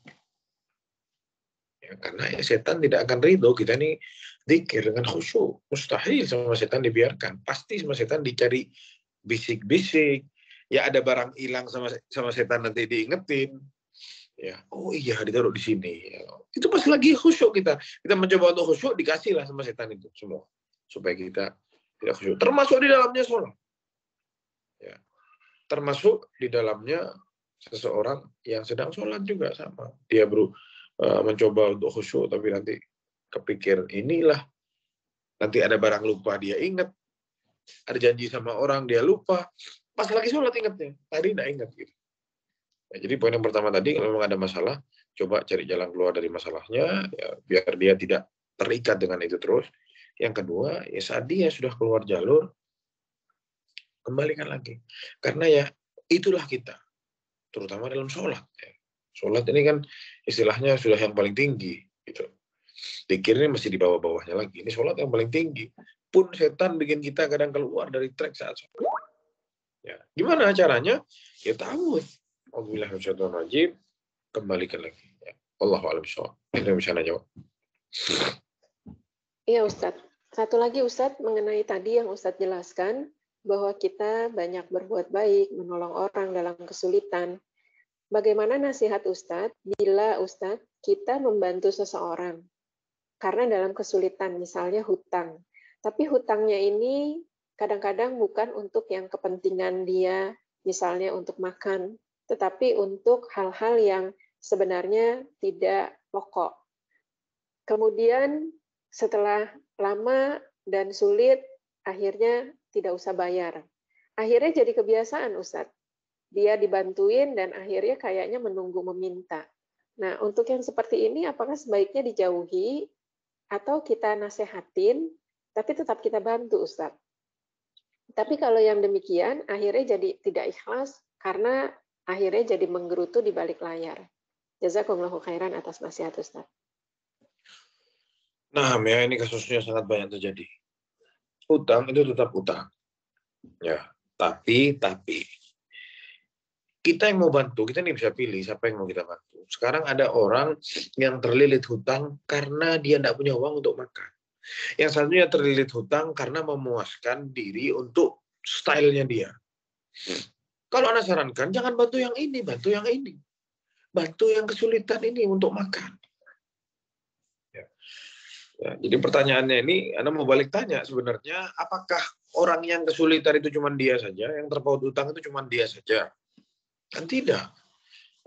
Ya, karena ya setan tidak akan ridho kita ini zikir dengan khusyuk. Mustahil sama setan dibiarkan. Pasti sama setan dicari bisik-bisik. Ya ada barang hilang sama setan nanti diingetin. Ya, oh iya ditaruh di sini. Ya. Itu pas lagi khusyuk kita mencoba untuk khusyuk, dikasihlah sama setan itu semua supaya kita tidak khusyuk. Termasuk di dalamnya sholat. Ya. Termasuk di dalamnya seseorang yang sedang sholat juga sama. Dia mencoba untuk khusyuk tapi nanti kepikir inilah. Nanti ada barang lupa dia ingat. Ada janji sama orang dia lupa. Pas lagi sholat ingatnya. Tadi tidak ingat gitu. Ya, jadi poin yang pertama tadi, kalau memang ada masalah, coba cari jalan keluar dari masalahnya, ya, biar dia tidak terikat dengan itu terus. Yang kedua, ya saat dia sudah keluar jalur, kembalikan lagi. Karena ya itulah kita, terutama dalam sholat. Ya. Sholat ini kan istilahnya sudah yang paling tinggi. Gitu. Zikir ini masih di bawah-bawahnya lagi. Ini sholat yang paling tinggi. Pun setan bikin kita kadang keluar dari track saat sholat. Ya. Gimana caranya? Ya ta'awudz. Alhamdulillah, wajib kembalikan lagi. Ya. Allahu a'lam bishawab. Itu yang bisa jawab. Iya Ustadz. Satu lagi Ustadz mengenai tadi yang Ustadz jelaskan bahwa kita banyak berbuat baik, menolong orang dalam kesulitan. Bagaimana nasihat Ustadz bila Ustadz kita membantu seseorang karena dalam kesulitan, misalnya hutang. Tapi hutangnya ini kadang-kadang bukan untuk yang kepentingan dia, misalnya untuk makan, tetapi untuk hal-hal yang sebenarnya tidak pokok. Kemudian setelah lama dan sulit, akhirnya tidak usah bayar. Akhirnya jadi kebiasaan, Ustadz. Dia dibantuin dan akhirnya kayaknya menunggu meminta. Nah, untuk yang seperti ini, apakah sebaiknya dijauhi atau kita nasehatin, tapi tetap kita bantu, Ustadz? Tapi kalau yang demikian, akhirnya jadi tidak ikhlas karena akhirnya jadi menggerutu di balik layar. Jazakumullahu khairan atas nasihat Ustaz. Nah, ya ini kasusnya sangat banyak terjadi. Utang itu tetap utang. Ya, tapi kita yang mau bantu, kita ini bisa pilih siapa yang mau kita bantu. Sekarang ada orang yang terlilit hutang karena dia tidak punya uang untuk makan. Yang satunya terlilit hutang karena memuaskan diri untuk stylenya dia. Kalau Anda sarankan, jangan bantu yang ini, bantu yang ini. Bantu yang kesulitan ini untuk makan. Ya, jadi pertanyaannya ini, Anda mau balik tanya sebenarnya, apakah orang yang kesulitan itu cuma dia saja, yang terpaut hutang itu cuma dia saja? Kan tidak.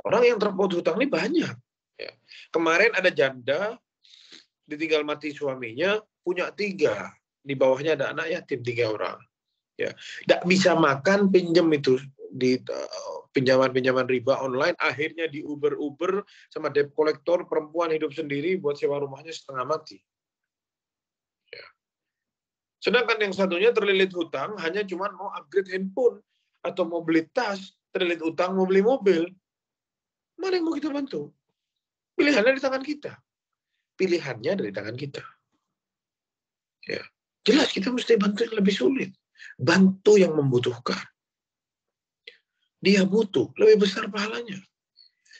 Orang yang terpaut hutang ini banyak. Ya. Kemarin ada janda, ditinggal mati suaminya, punya 3. Di bawahnya ada anak yatim 3 orang. Ya, tidak bisa makan, pinjam itu di pinjaman riba online, akhirnya di Uber sama debt collector, perempuan hidup sendiri buat sewa rumahnya setengah mati. Ya. Sedangkan yang satunya terlilit hutang hanya cuma mau upgrade handphone atau mau beli tas, terlilit hutang mau beli mobil. Mana yang mau kita bantu? Pilihannya di tangan kita. Pilihannya dari tangan kita. Ya. Jelas kita mesti bantu yang lebih sulit. Bantu yang membutuhkan. Dia butuh, lebih besar pahalanya.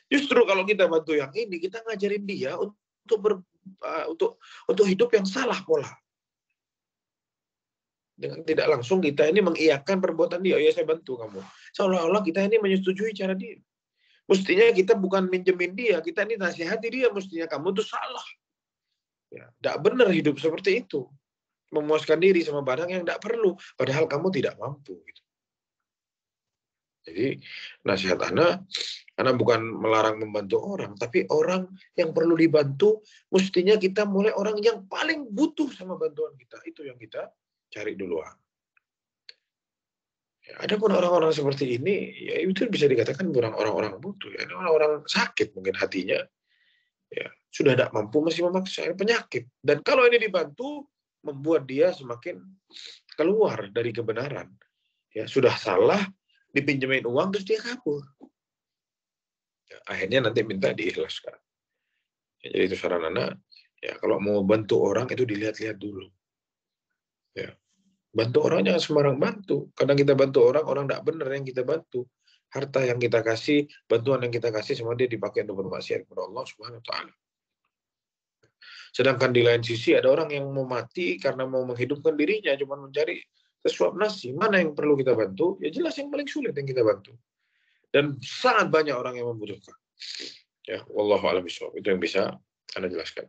Justru kalau kita bantu yang ini, kita ngajarin dia untuk hidup yang salah pola. Dengan tidak langsung kita ini mengiyakan perbuatan dia. Oh ya, saya bantu kamu. Seolah-olah kita ini menyetujui cara dia. Mestinya kita bukan minjemin dia, kita ini nasihati dia. Mestinya kamu tuh salah. Ya, tidak benar hidup seperti itu. memuaskan diri sama barang yang tidak perlu, padahal kamu tidak mampu. Gitu. Jadi nasihat anak bukan melarang membantu orang, tapi orang yang perlu dibantu, mestinya kita mulai orang yang paling butuh sama bantuan kita. Itu yang kita cari duluan. Ya, ada pun orang-orang seperti ini, ya itu bisa dikatakan bukan orang-orang butuh, ya orang-orang sakit mungkin hatinya, ya sudah tidak mampu masih memaksa, penyakit. Dan kalau ini dibantu, membuat dia semakin keluar dari kebenaran. Ya sudah salah, dipinjemin uang terus dia kabur. Ya, akhirnya nanti minta diikhlaskan. Ya, jadi itu saran anak, ya kalau mau bantu orang itu dilihat-lihat dulu. Ya. Bantu orang jangan sembarang bantu. Kadang kita bantu orang tidak benar yang kita bantu. Harta yang kita kasih, bantuan yang kita kasih semua dia dipakai untuk bermaksiat kepada Allah Subhanahu wa taala. Sedangkan di lain sisi ada orang yang mau mati karena mau menghidupkan dirinya cuma mencari sesuap nasi. Mana yang perlu kita bantu? Ya jelas yang paling sulit yang kita bantu. Dan sangat banyak orang yang membutuhkan. Ya, wallahu a'lam bishawab. Itu yang bisa Anda jelaskan.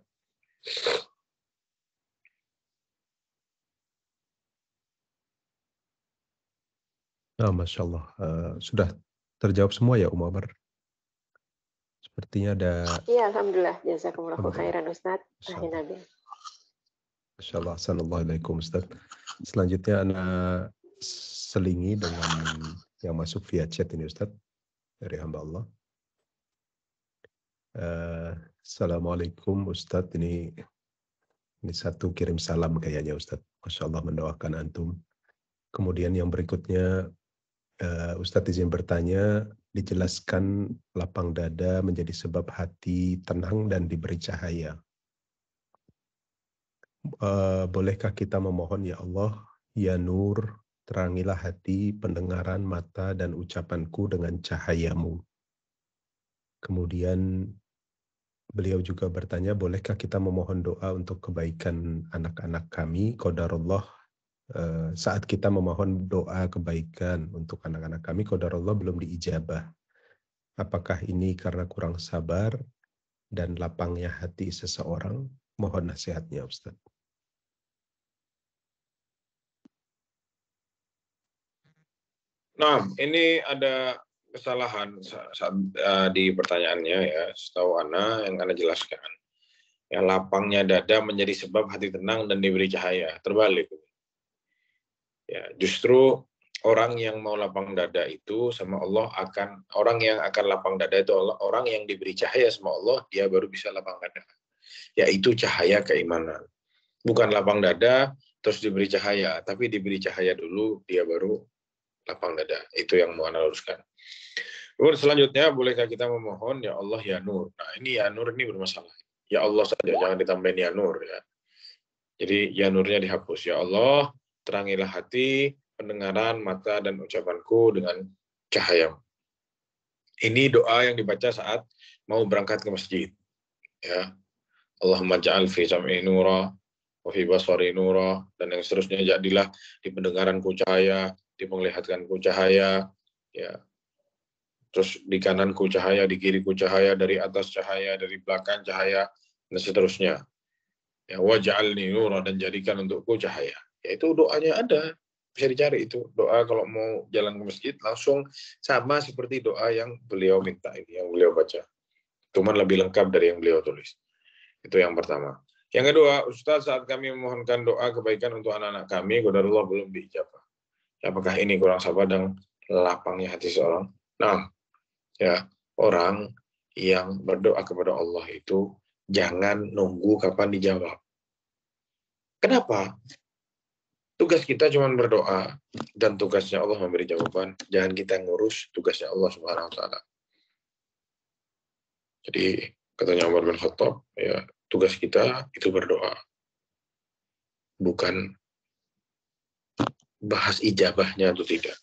Nah, Masya Allah. Sudah terjawab semua ya, Amar? Sepertinya ada... Iya, alhamdulillah. Jazakumullahu khairan, Ustaz. Masya Allah. Assalamualaikum, Ustaz. Selanjutnya Anda selingi dengan yang masuk via chat ini, Ustaz. Dari hamba Allah. Assalamualaikum, Ustaz. Ini satu kirim salam kayaknya, Ustaz. Masya Allah mendoakan antum. Kemudian yang berikutnya, Ustadz izin bertanya, dijelaskan lapang dada menjadi sebab hati tenang dan diberi cahaya. Bolehkah kita memohon, ya Allah, ya Nur, terangilah hati, pendengaran, mata, dan ucapanku dengan cahayamu. Kemudian beliau juga bertanya, bolehkah kita memohon doa untuk kebaikan anak-anak kami, qadarullah. Saat kita memohon doa kebaikan untuk anak-anak kami, qadarullah belum diijabah. Apakah ini karena kurang sabar dan lapangnya hati seseorang? Mohon nasihatnya, Ustaz. Nah, ini ada kesalahan di pertanyaannya ya. Setahu Ana yang Ana jelaskan. Yang lapangnya dada menjadi sebab hati tenang dan diberi cahaya. Terbalik. Ya, justru orang yang mau lapang dada itu sama Allah orang yang akan lapang dada itu orang yang diberi cahaya sama Allah, dia baru bisa lapang dada. Yaitu cahaya keimanan. Bukan lapang dada terus diberi cahaya, tapi diberi cahaya dulu dia baru lapang dada. Itu yang mau Anda luruskan. Kemudian selanjutnya, bolehkah kita memohon ya Allah ya Nur. Nah, ini ya Nur ini bermasalah. Ya Allah saja, jangan ditambahin ya Nur ya. Jadi ya Nurnya dihapus. Ya Allah, terangilah hati, pendengaran, mata, dan ucapanku dengan cahaya. Ini doa yang dibaca saat mau berangkat ke masjid. Ya, Allahumma ja'al fi sam'i nura, wa fi basari nura, dan yang seterusnya, jadilah di pendengaranku cahaya, di penglihatanku cahaya, ya. Terus di kananku cahaya, di kiriku cahaya, dari atas cahaya, dari belakang cahaya, dan seterusnya. Ya, waj'alni nura, dan jadikan untukku cahaya. Yaitu doanya ada, bisa dicari itu. Doa kalau mau jalan ke masjid langsung sama seperti doa yang beliau minta ini, yang beliau baca. Cuman lebih lengkap dari yang beliau tulis. Itu yang pertama. Yang kedua, Ustaz, saat kami memohonkan doa kebaikan untuk anak-anak kami, qadarullah belum diijabah. Apakah ini kurang sabar dan lapangnya hati seorang? Nah, ya, orang yang berdoa kepada Allah itu jangan nunggu kapan dijawab. Kenapa? Tugas kita cuma berdoa dan tugasnya Allah memberi jawaban. Jangan kita ngurus tugasnya Allah Subhanahu wa taala. Jadi katanya Umar bin Khattab, ya, tugas kita itu berdoa. Bukan bahas ijabahnya atau tidak.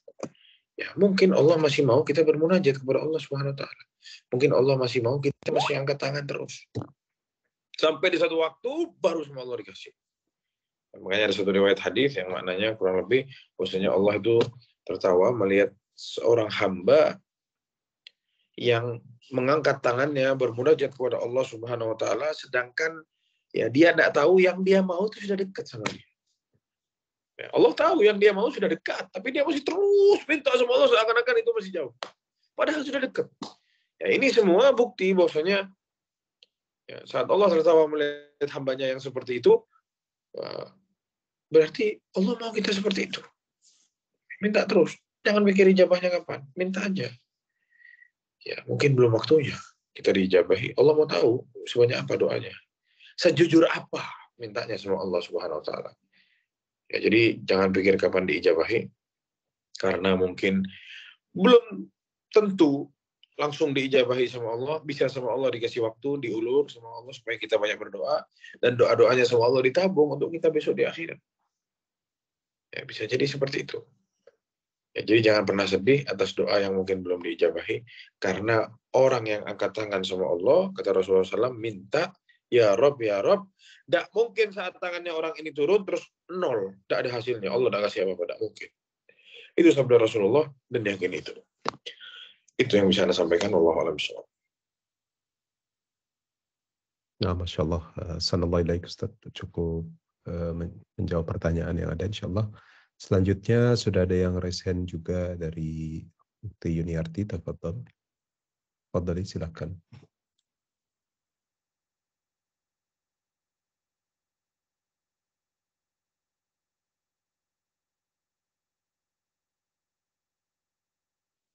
Ya, mungkin Allah masih mau kita bermunajat kepada Allah Subhanahu wa taala. Mungkin Allah masih mau kita masih angkat tangan terus. Sampai di satu waktu baru sama Allah dikasih. Makanya ada satu riwayat hadis yang maknanya kurang lebih bahwasanya Allah itu tertawa melihat seorang hamba yang mengangkat tangannya bermunajat kepada Allah Subhanahu wa taala, sedangkan ya dia tidak tahu yang dia mau itu sudah dekat sama dia. Ya, Allah tahu yang dia mau sudah dekat, tapi dia masih terus minta sama Allah seakan-akan itu masih jauh. Padahal sudah dekat. Ya, ini semua bukti bahwasanya ya, saat Allah tertawa melihat hambanya yang seperti itu, berarti Allah mau kita seperti itu. Minta terus. Jangan mikir ijabahnya kapan. Minta aja. Ya, mungkin belum waktunya kita diijabahi. Allah mau tahu sebanyak apa doanya. Sejujur apa mintanya sama Allah Subhanahu wa taala. Ya, jadi jangan pikir kapan diijabahi karena mungkin belum tentu langsung diijabahi sama Allah, bisa sama Allah dikasih waktu, diulur sama Allah supaya kita banyak berdoa dan doa-doanya sama Allah ditabung untuk kita besok di akhirat. Ya, bisa jadi seperti itu. Ya, jadi jangan pernah sedih atas doa yang mungkin belum diijabahi karena orang yang angkat tangan sama Allah, kata Rasulullah SAW, minta ya Rob, tidak mungkin saat tangannya orang ini turun terus nol, tidak ada hasilnya. Allah tidak kasih apa-apa, tidak mungkin. Itu sabda Rasulullah dan yakin itu. Itu yang bisa Anda sampaikan. Wallahu a'lam bishawab. Nah, Masya Allah, Sallallahu alaihi Ustaz, cukup menjawab pertanyaan yang ada, insya Allah. Selanjutnya sudah ada yang raise hand juga dari Ukti Yuniarti, tafadhol. Fadhali, silakan.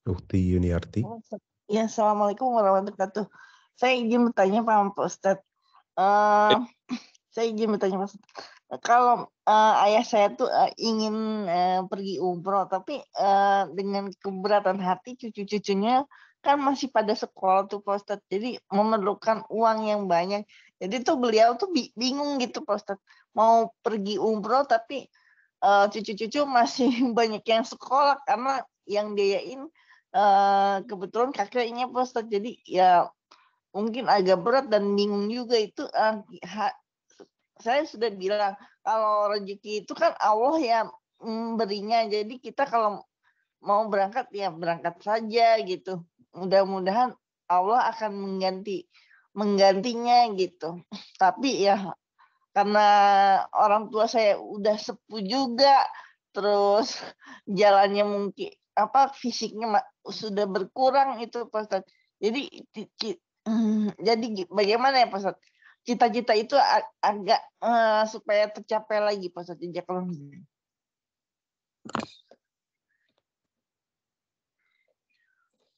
Ukti Yuniarti. Ya, Assalamualaikum warahmatullahi wabarakatuh. Saya izin bertanya Pak Ustadz. Saya izin bertanya Pak Ustadz. Kalau ayah saya tuh ingin pergi umroh, tapi dengan keberatan hati cucu-cucunya kan masih pada sekolah tuh Pak Ustadz. Jadi memerlukan uang yang banyak. Jadi tuh beliau tuh bingung gitu Pak Ustadz. Mau pergi umroh tapi cucu-cucu masih banyak yang sekolah karena yang biayain kebetulan kakeknya Pak Ustadz. Jadi ya mungkin agak berat dan bingung juga itu. Saya sudah bilang kalau rezeki itu kan Allah yang berinya. Jadi kita kalau mau berangkat ya berangkat saja gitu. Mudah-mudahan Allah akan menggantinya gitu. Tapi ya karena orang tua saya udah sepuh juga, terus jalannya mungkin fisiknya sudah berkurang itu Pak Ustadz. Jadi bagaimana ya Pak Ustadz? Cita-cita itu agak supaya tercapai lagi Pak Ustadz.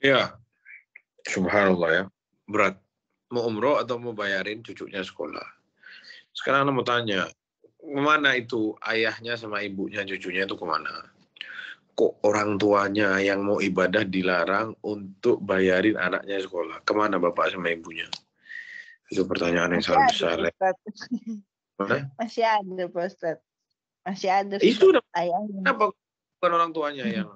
Ya, subhanallah ya. Berat. Mau umroh atau mau bayarin cucunya sekolah. Sekarang Anda mau tanya, kemana itu ayahnya sama ibunya cucunya itu kemana? Kok orang tuanya yang mau ibadah dilarang untuk bayarin anaknya sekolah? Kemana bapak sama ibunya? Itu pertanyaan yang sangat besar. Mana? Masih ada Pak Ustadz. Masih ada. Itu ayahnya. Kenapa bukan orang tuanya yang?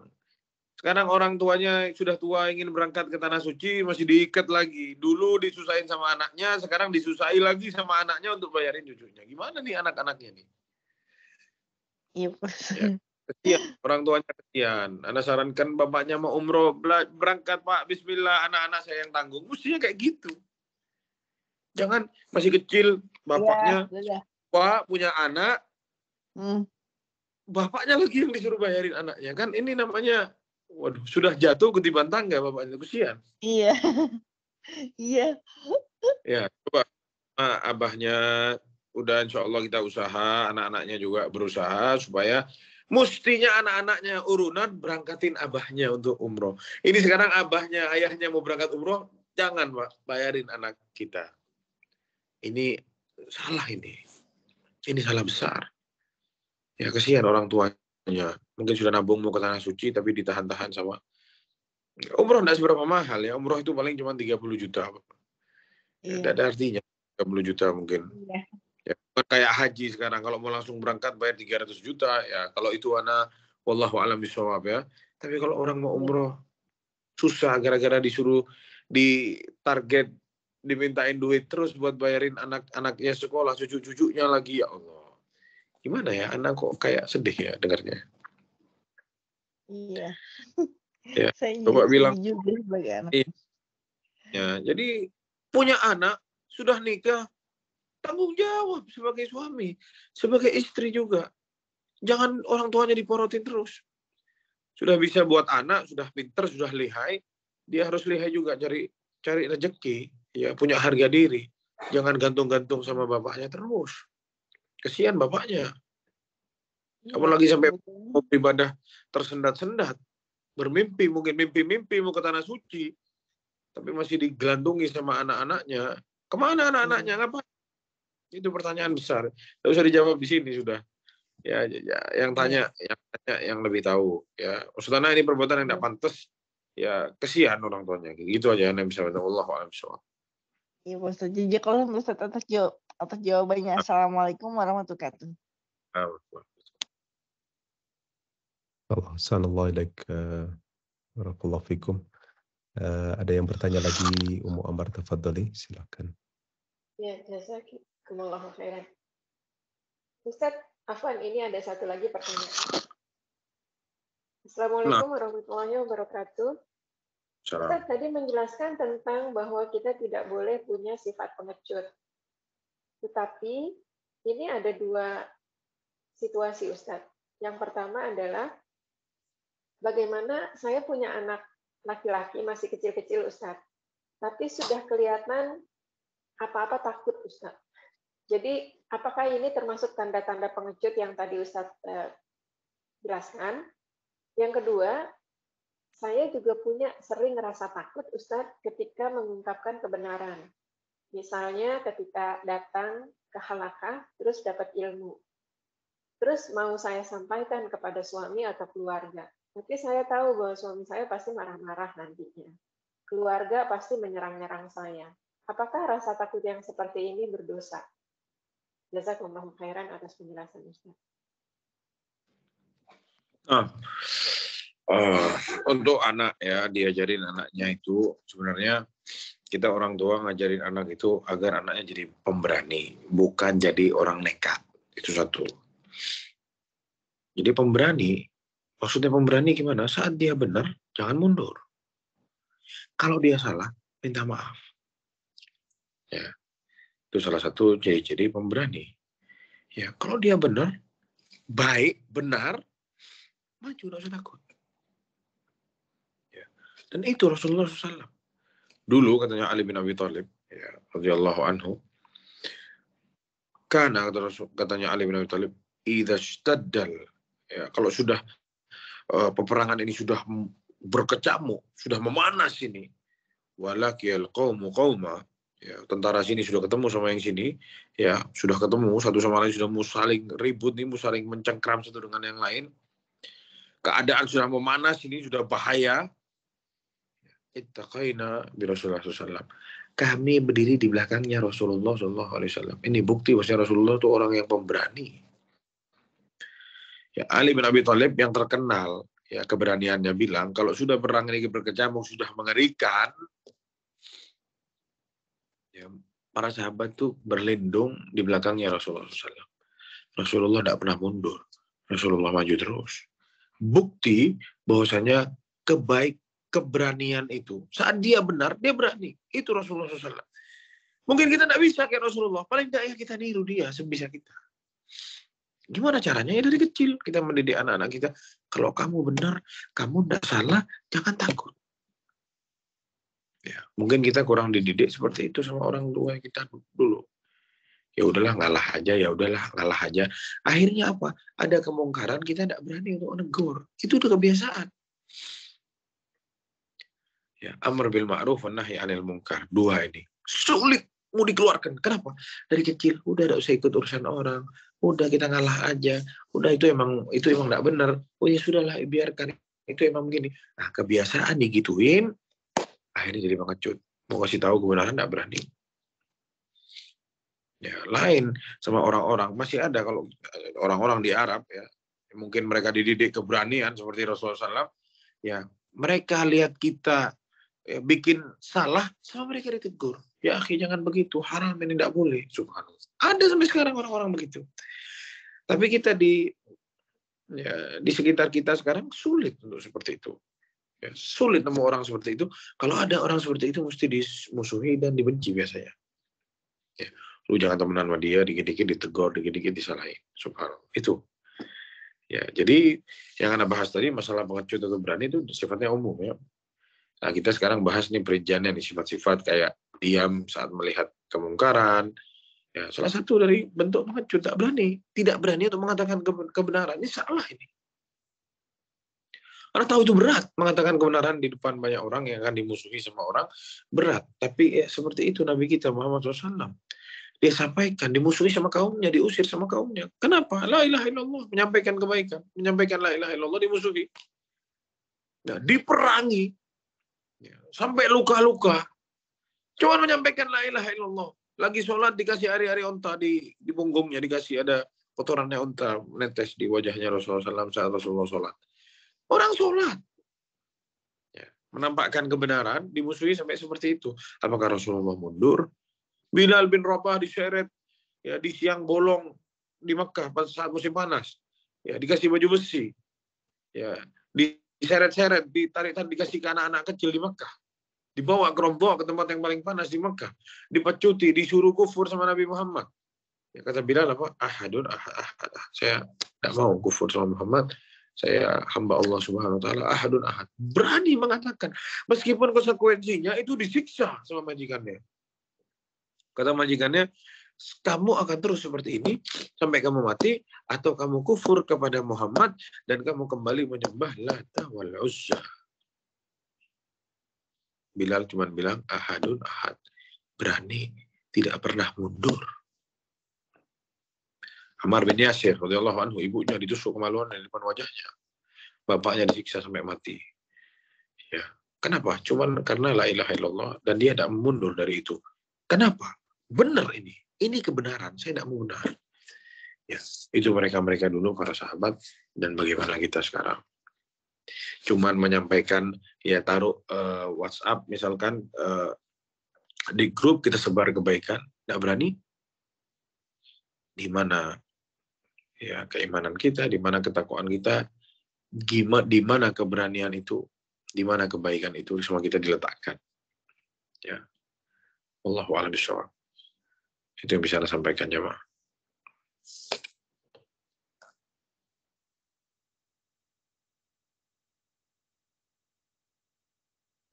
Sekarang orang tuanya sudah tua ingin berangkat ke Tanah Suci masih diikat lagi. Dulu disusahin sama anaknya, sekarang disusahi lagi sama anaknya untuk bayarin cucunya. Gimana nih anak-anaknya nih? Iya, ya, kesian, orang tuanya kesian. Anda sarankan bapaknya mau umroh, berangkat Pak, bismillah, anak-anak saya yang tanggung. Mestinya kayak gitu. Jangan masih kecil, bapaknya Pak punya anak, bapaknya lagi yang disuruh bayarin anaknya. Kan ini namanya waduh, sudah jatuh ketiban tangga bapaknya, kesian. Iya. Iya. Ya, coba abahnya udah insya Allah kita usaha, anak-anaknya juga berusaha supaya mestinya anak-anaknya urunan berangkatin abahnya untuk umroh. Ini sekarang abahnya, ayahnya mau berangkat umroh, jangan Pak, bayarin anak kita. Ini salah ini. Ini salah besar. Ya kesian orang tuanya. Mungkin sudah nabung mau ke Tanah Suci tapi ditahan-tahan sama umroh. Tidak seberapa mahal ya, umroh itu paling cuma 30 juta. Ya, tidak ada artinya 30 juta mungkin. Ya, kayak haji sekarang kalau mau langsung berangkat bayar 300 juta ya, kalau itu wallahu a'lam bishawab ya. Tapi kalau orang mau umroh susah gara-gara disuruh di target dimintain duit terus buat bayarin anak-anaknya sekolah, cucu-cucunya lagi, ya Allah. Gimana ya, anak kok kayak sedih ya dengarnya. Iya. Ya, coba bilang. Ya, jadi punya anak, sudah nikah, tanggung jawab sebagai suami, sebagai istri juga. Jangan orang tuanya diporotin terus. Sudah bisa buat anak, sudah pinter, sudah lihai, dia harus lihai juga cari rezeki, ya punya harga diri. Jangan gantung-gantung sama bapaknya terus. Kesian bapaknya. Apalagi sampai mau beribadah tersendat-sendat, bermimpi, mungkin mimpi mau ke tanah suci, tapi masih digelandungi sama anak-anaknya. Kemana anak-anaknya? Ngapain? Itu pertanyaan besar. Tidak usah dijawab di sini sudah. Ya, yang tanya yang lebih tahu. Ya, maksudnya ini perbuatan yang tidak pantas. Ya, kesian orang tuanya. Gitu aja yang bisa bantu Allah. Iya, Pak Ustadz. Jazakallah Ustadz atas jawabannya. Assalamualaikum warahmatullahi wabarakatuh. Assalamualaikum warahmatullahi wabarakatuh. Ada yang bertanya lagi, Ummu Ambar, tafadhali, silakan. Ya, jazakumullahu khairan. Ustaz, afwan, ini ada satu lagi pertanyaan. Assalamualaikum warahmatullahi wabarakatuh. Ustaz tadi menjelaskan tentang bahwa kita tidak boleh punya sifat pengecut. Tetapi ini ada dua situasi, Ustaz. Yang pertama adalah bagaimana saya punya anak laki-laki masih kecil-kecil, Ustaz. Tapi sudah kelihatan apa-apa takut, Ustaz. Jadi apakah ini termasuk tanda-tanda pengecut yang tadi Ustadz jelaskan? Yang kedua, saya juga sering ngerasa takut Ustadz ketika mengungkapkan kebenaran. Misalnya ketika datang ke halaqah terus dapat ilmu. Terus mau saya sampaikan kepada suami atau keluarga. Tapi saya tahu bahwa suami saya pasti marah-marah nantinya. Keluarga pasti menyerang-nyerang saya. Apakah rasa takut yang seperti ini berdosa? Jazakumullahu khairan atas penjelasan Ustaz. Untuk anak ya, diajarin anaknya itu sebenarnya kita orang tua ngajarin anak itu agar anaknya jadi pemberani, bukan jadi orang nekat. Itu satu. Jadi pemberani, maksudnya pemberani gimana? Saat dia benar, jangan mundur. Kalau dia salah, minta maaf. Ya. Itu salah satu ciri-ciri pemberani. Ya, kalau dia benar, baik, benar, maju, tidak usah takut. Ya. Dan itu Rasulullah SAW. Dulu katanya Ali bin Abi Thalib, ya, radhiyallahu anhu, katanya Ali bin Abi Thalib, idza ishtaddal, ya, kalau sudah peperangan ini sudah berkecamuk, sudah memanas ini, walakiyal qaumu qauma, ya, tentara sini sudah ketemu sama yang sini, ya sudah ketemu satu sama lain, sudah mau saling ribut nih, mau saling mencengkram satu dengan yang lain, keadaan sudah memanas, ini sudah bahaya. Ittaqaina bi Rasulullah SAW. Kami berdiri di belakangnya Rasulullah SAW. Ini bukti bahwa Rasulullah itu orang yang pemberani. Ya, Ali bin Abi Thalib yang terkenal, ya keberaniannya bilang, kalau sudah perang ini berkecamuk, sudah mengerikan, ya, para sahabat tuh berlindung di belakangnya Rasulullah SAW. Rasulullah tidak pernah mundur. Rasulullah maju terus. Bukti bahwasanya keberanian itu. Saat dia benar, dia berani. Itu Rasulullah SAW. Mungkin kita tidak bisa kayak Rasulullah. Paling tidak ya kita niru dia sebisa kita. Gimana caranya? Ya dari kecil kita mendidik anak-anak kita. Kalau kamu benar, kamu tidak salah, jangan takut. Ya, mungkin kita kurang dididik seperti itu sama orang tua kita dulu. Ya udahlah, ngalah aja, ya udahlah, ngalah aja. Akhirnya apa? Ada kemungkaran, kita tidak berani untuk menegur. Itu udah kebiasaan. Ya, amr bil ma'ruf wa nahy 'anil munkar. Dua ini sulit mau dikeluarkan. Kenapa? Dari kecil udah tidak usah ikut urusan orang. Udah kita ngalah aja. Udah itu emang tidak benar. Oh ya sudahlah, biarkan. Itu emang begini. Nah, kebiasaan digituin, akhirnya jadi pengecut. Mau kasih tahu kebenaran tidak berani. Ya, lain sama orang-orang. Masih ada kalau orang-orang di Arab ya, mungkin mereka dididik keberanian seperti Rasulullah SAW. Ya, mereka lihat kita bikin salah, sama mereka ditegur. Ya, akhi, jangan begitu. Haram ini tidak boleh. Subhanallah. Ada sampai sekarang orang-orang begitu. Tapi kita di sekitar kita sekarang sulit untuk seperti itu. Ya, sulit nemu orang seperti itu. Kalau ada orang seperti itu mesti dimusuhi dan dibenci biasanya. Ya, lu jangan temenan sama dia, dikit-dikit ditegur, dikit-dikit disalahin. Subhanallah. Itu. Ya, jadi yang Anda bahas tadi masalah pengecut atau berani itu sifatnya umum ya. Nah, kita sekarang bahas nih perinciannya nih, sifat-sifat kayak diam saat melihat kemungkaran. Ya, salah satu dari bentuk pengecut tak berani, tidak berani untuk mengatakan kebenaran. Ini salah ini. Karena tahu itu berat mengatakan kebenaran di depan banyak orang yang akan dimusuhi sama orang, berat. Tapi ya, seperti itu Nabi kita Muhammad SAW. Dia sampaikan, dimusuhi sama kaumnya, diusir sama kaumnya. Kenapa? La ilaha illallah, menyampaikan kebaikan, menyampaikan la ilaha illallah, dimusuhi. Nah, diperangi, ya, sampai luka-luka. Cuma menyampaikan la ilaha illallah. Lagi sholat dikasih hari-hari onta di punggungnya, dikasih ada kotorannya onta netes di wajahnya Rasulullah SAW saat Rasulullah sholat. Orang sholat. Ya, menampakkan kebenaran, dimusuhi sampai seperti itu. Apakah Rasulullah mundur? Bilal bin Rabah diseret ya di siang bolong di Mekah pada saat musim panas. Ya, dikasih baju besi. Ya, diseret-seret, ditarik-tarik, dikasih ke anak-anak kecil di Mekah. Dibawa kerombak ke tempat yang paling panas di Mekah. Dipecuti, disuruh kufur sama Nabi Muhammad. Ya, kata Bilal apa? Ahadun ahad. Saya tidak mau kufur sama Muhammad. Saya hamba Allah Subhanahu wa taala, ahadun ahad. Berani mengatakan meskipun konsekuensinya itu disiksa sama majikannya. Kata majikannya, kamu akan terus seperti ini sampai kamu mati atau kamu kufur kepada Muhammad dan kamu kembali menyembah Lata wal Uzza. Bilal cuma bilang ahadun ahad. Berani, tidak pernah mundur. Ammar bin Yasir radhiyallahu anhu, ibunya ditusuk kemaluan di depan wajahnya. Bapaknya disiksa sampai mati. Ya. Kenapa? Cuman karena la ilaha illallah dan dia tidak mundur dari itu. Kenapa? Benar ini. Ini kebenaran. Saya tidak mau benar. Ya, itu mereka dulu para sahabat dan bagaimana kita sekarang. Cuman menyampaikan ya taruh WhatsApp misalkan di grup kita sebar kebaikan, tidak berani. Di mana ya keimanan kita, di mana ketakwaan kita, di mana keberanian itu, di mana kebaikan itu semua kita diletakkan. Ya. Wallahu a'lam bishawab. Itu yang bisa saya sampaikan jemaah.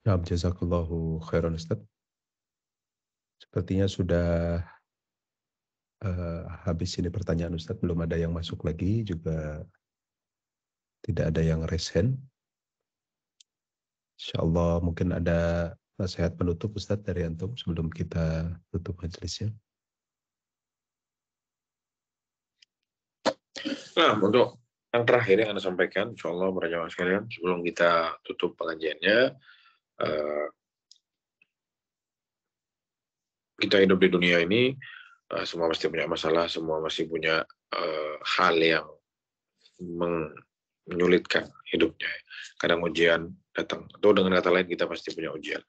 Ya, jazakallahu khairan Ustaz. Sepertinya sudah habis ini pertanyaan Ustaz, belum ada yang masuk lagi, juga tidak ada yang raise hand. Insyaallah mungkin ada nasihat penutup Ustaz dari antum sebelum kita tutup majelisnya. Nah, untuk yang terakhir yang Anda sampaikan, insyaallah para jamaah sekalian, sebelum kita tutup pengajiannya, kita hidup di dunia ini, semua pasti punya masalah, semua masih punya hal yang menyulitkan hidupnya. Kadang ujian datang, atau dengan kata lain kita pasti punya ujian.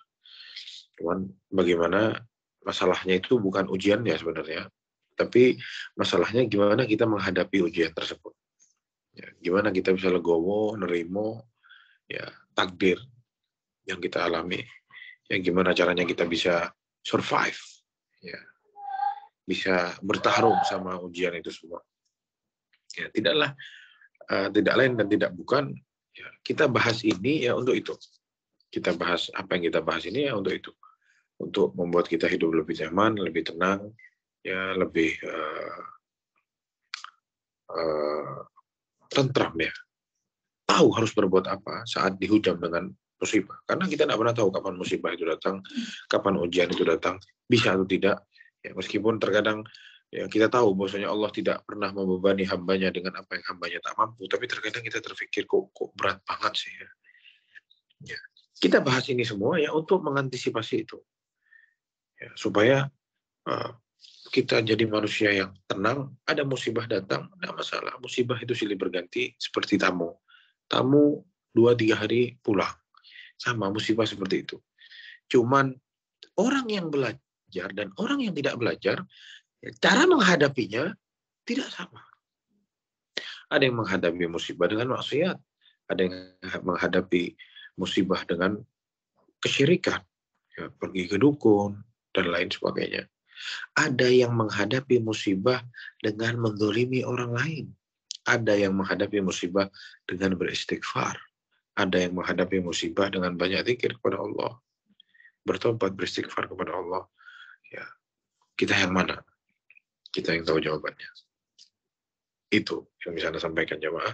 Cuman bagaimana masalahnya itu bukan ujiannya sebenarnya, tapi masalahnya gimana kita menghadapi ujian tersebut. Ya, gimana kita bisa legowo, nerimo, ya takdir yang kita alami. Ya, gimana caranya kita bisa survive, ya, bisa bertarung sama ujian itu semua. Ya, tidak lain dan tidak bukan. Ya, kita bahas ini ya untuk itu. Kita bahas apa yang kita bahas ini ya untuk itu. Untuk membuat kita hidup lebih nyaman, lebih tenang, ya lebih tentram ya. Tahu harus berbuat apa saat dihujam dengan musibah. Karena kita tidak pernah tahu kapan musibah itu datang, kapan ujian itu datang, bisa atau tidak. Ya, meskipun terkadang ya, kita tahu bahwasanya Allah tidak pernah membebani hambanya dengan apa yang hambanya tak mampu, tapi terkadang kita terpikir kok berat banget sih ya. Ya. Kita bahas ini semua ya untuk mengantisipasi itu. Ya, supaya kita jadi manusia yang tenang, ada musibah datang, tidak masalah. Musibah itu silih berganti seperti tamu. Tamu 2-3 hari pulang. Sama musibah seperti itu. Cuman orang yang belajar dan orang yang tidak belajar, cara menghadapinya tidak sama. Ada yang menghadapi musibah dengan maksiat. Ada yang menghadapi musibah dengan kesyirikan. Ya, pergi ke dukun, dan lain sebagainya. Ada yang menghadapi musibah dengan menzalimi orang lain. Ada yang menghadapi musibah dengan beristighfar. Ada yang menghadapi musibah dengan banyak zikir kepada Allah. Bertobat, beristighfar kepada Allah. Ya, kita yang mana? Kita yang tahu jawabannya. Itu yang bisa Anda sampaikan, jamaah.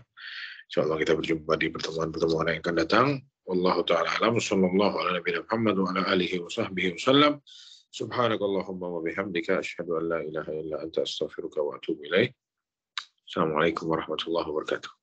Insyaallah kita berjumpa di pertemuan-pertemuan yang akan datang. Wallahu ta'ala alam. Sallallahu ala nabiyina Muhammad wa ala alihi wa sahbihi wasallam. Subhanakallahumma wa bihamdika asyhadu an la ilaha illa anta astaghfiruka wa atubu ilaik. Assalamualaikum warahmatullahi wabarakatuh.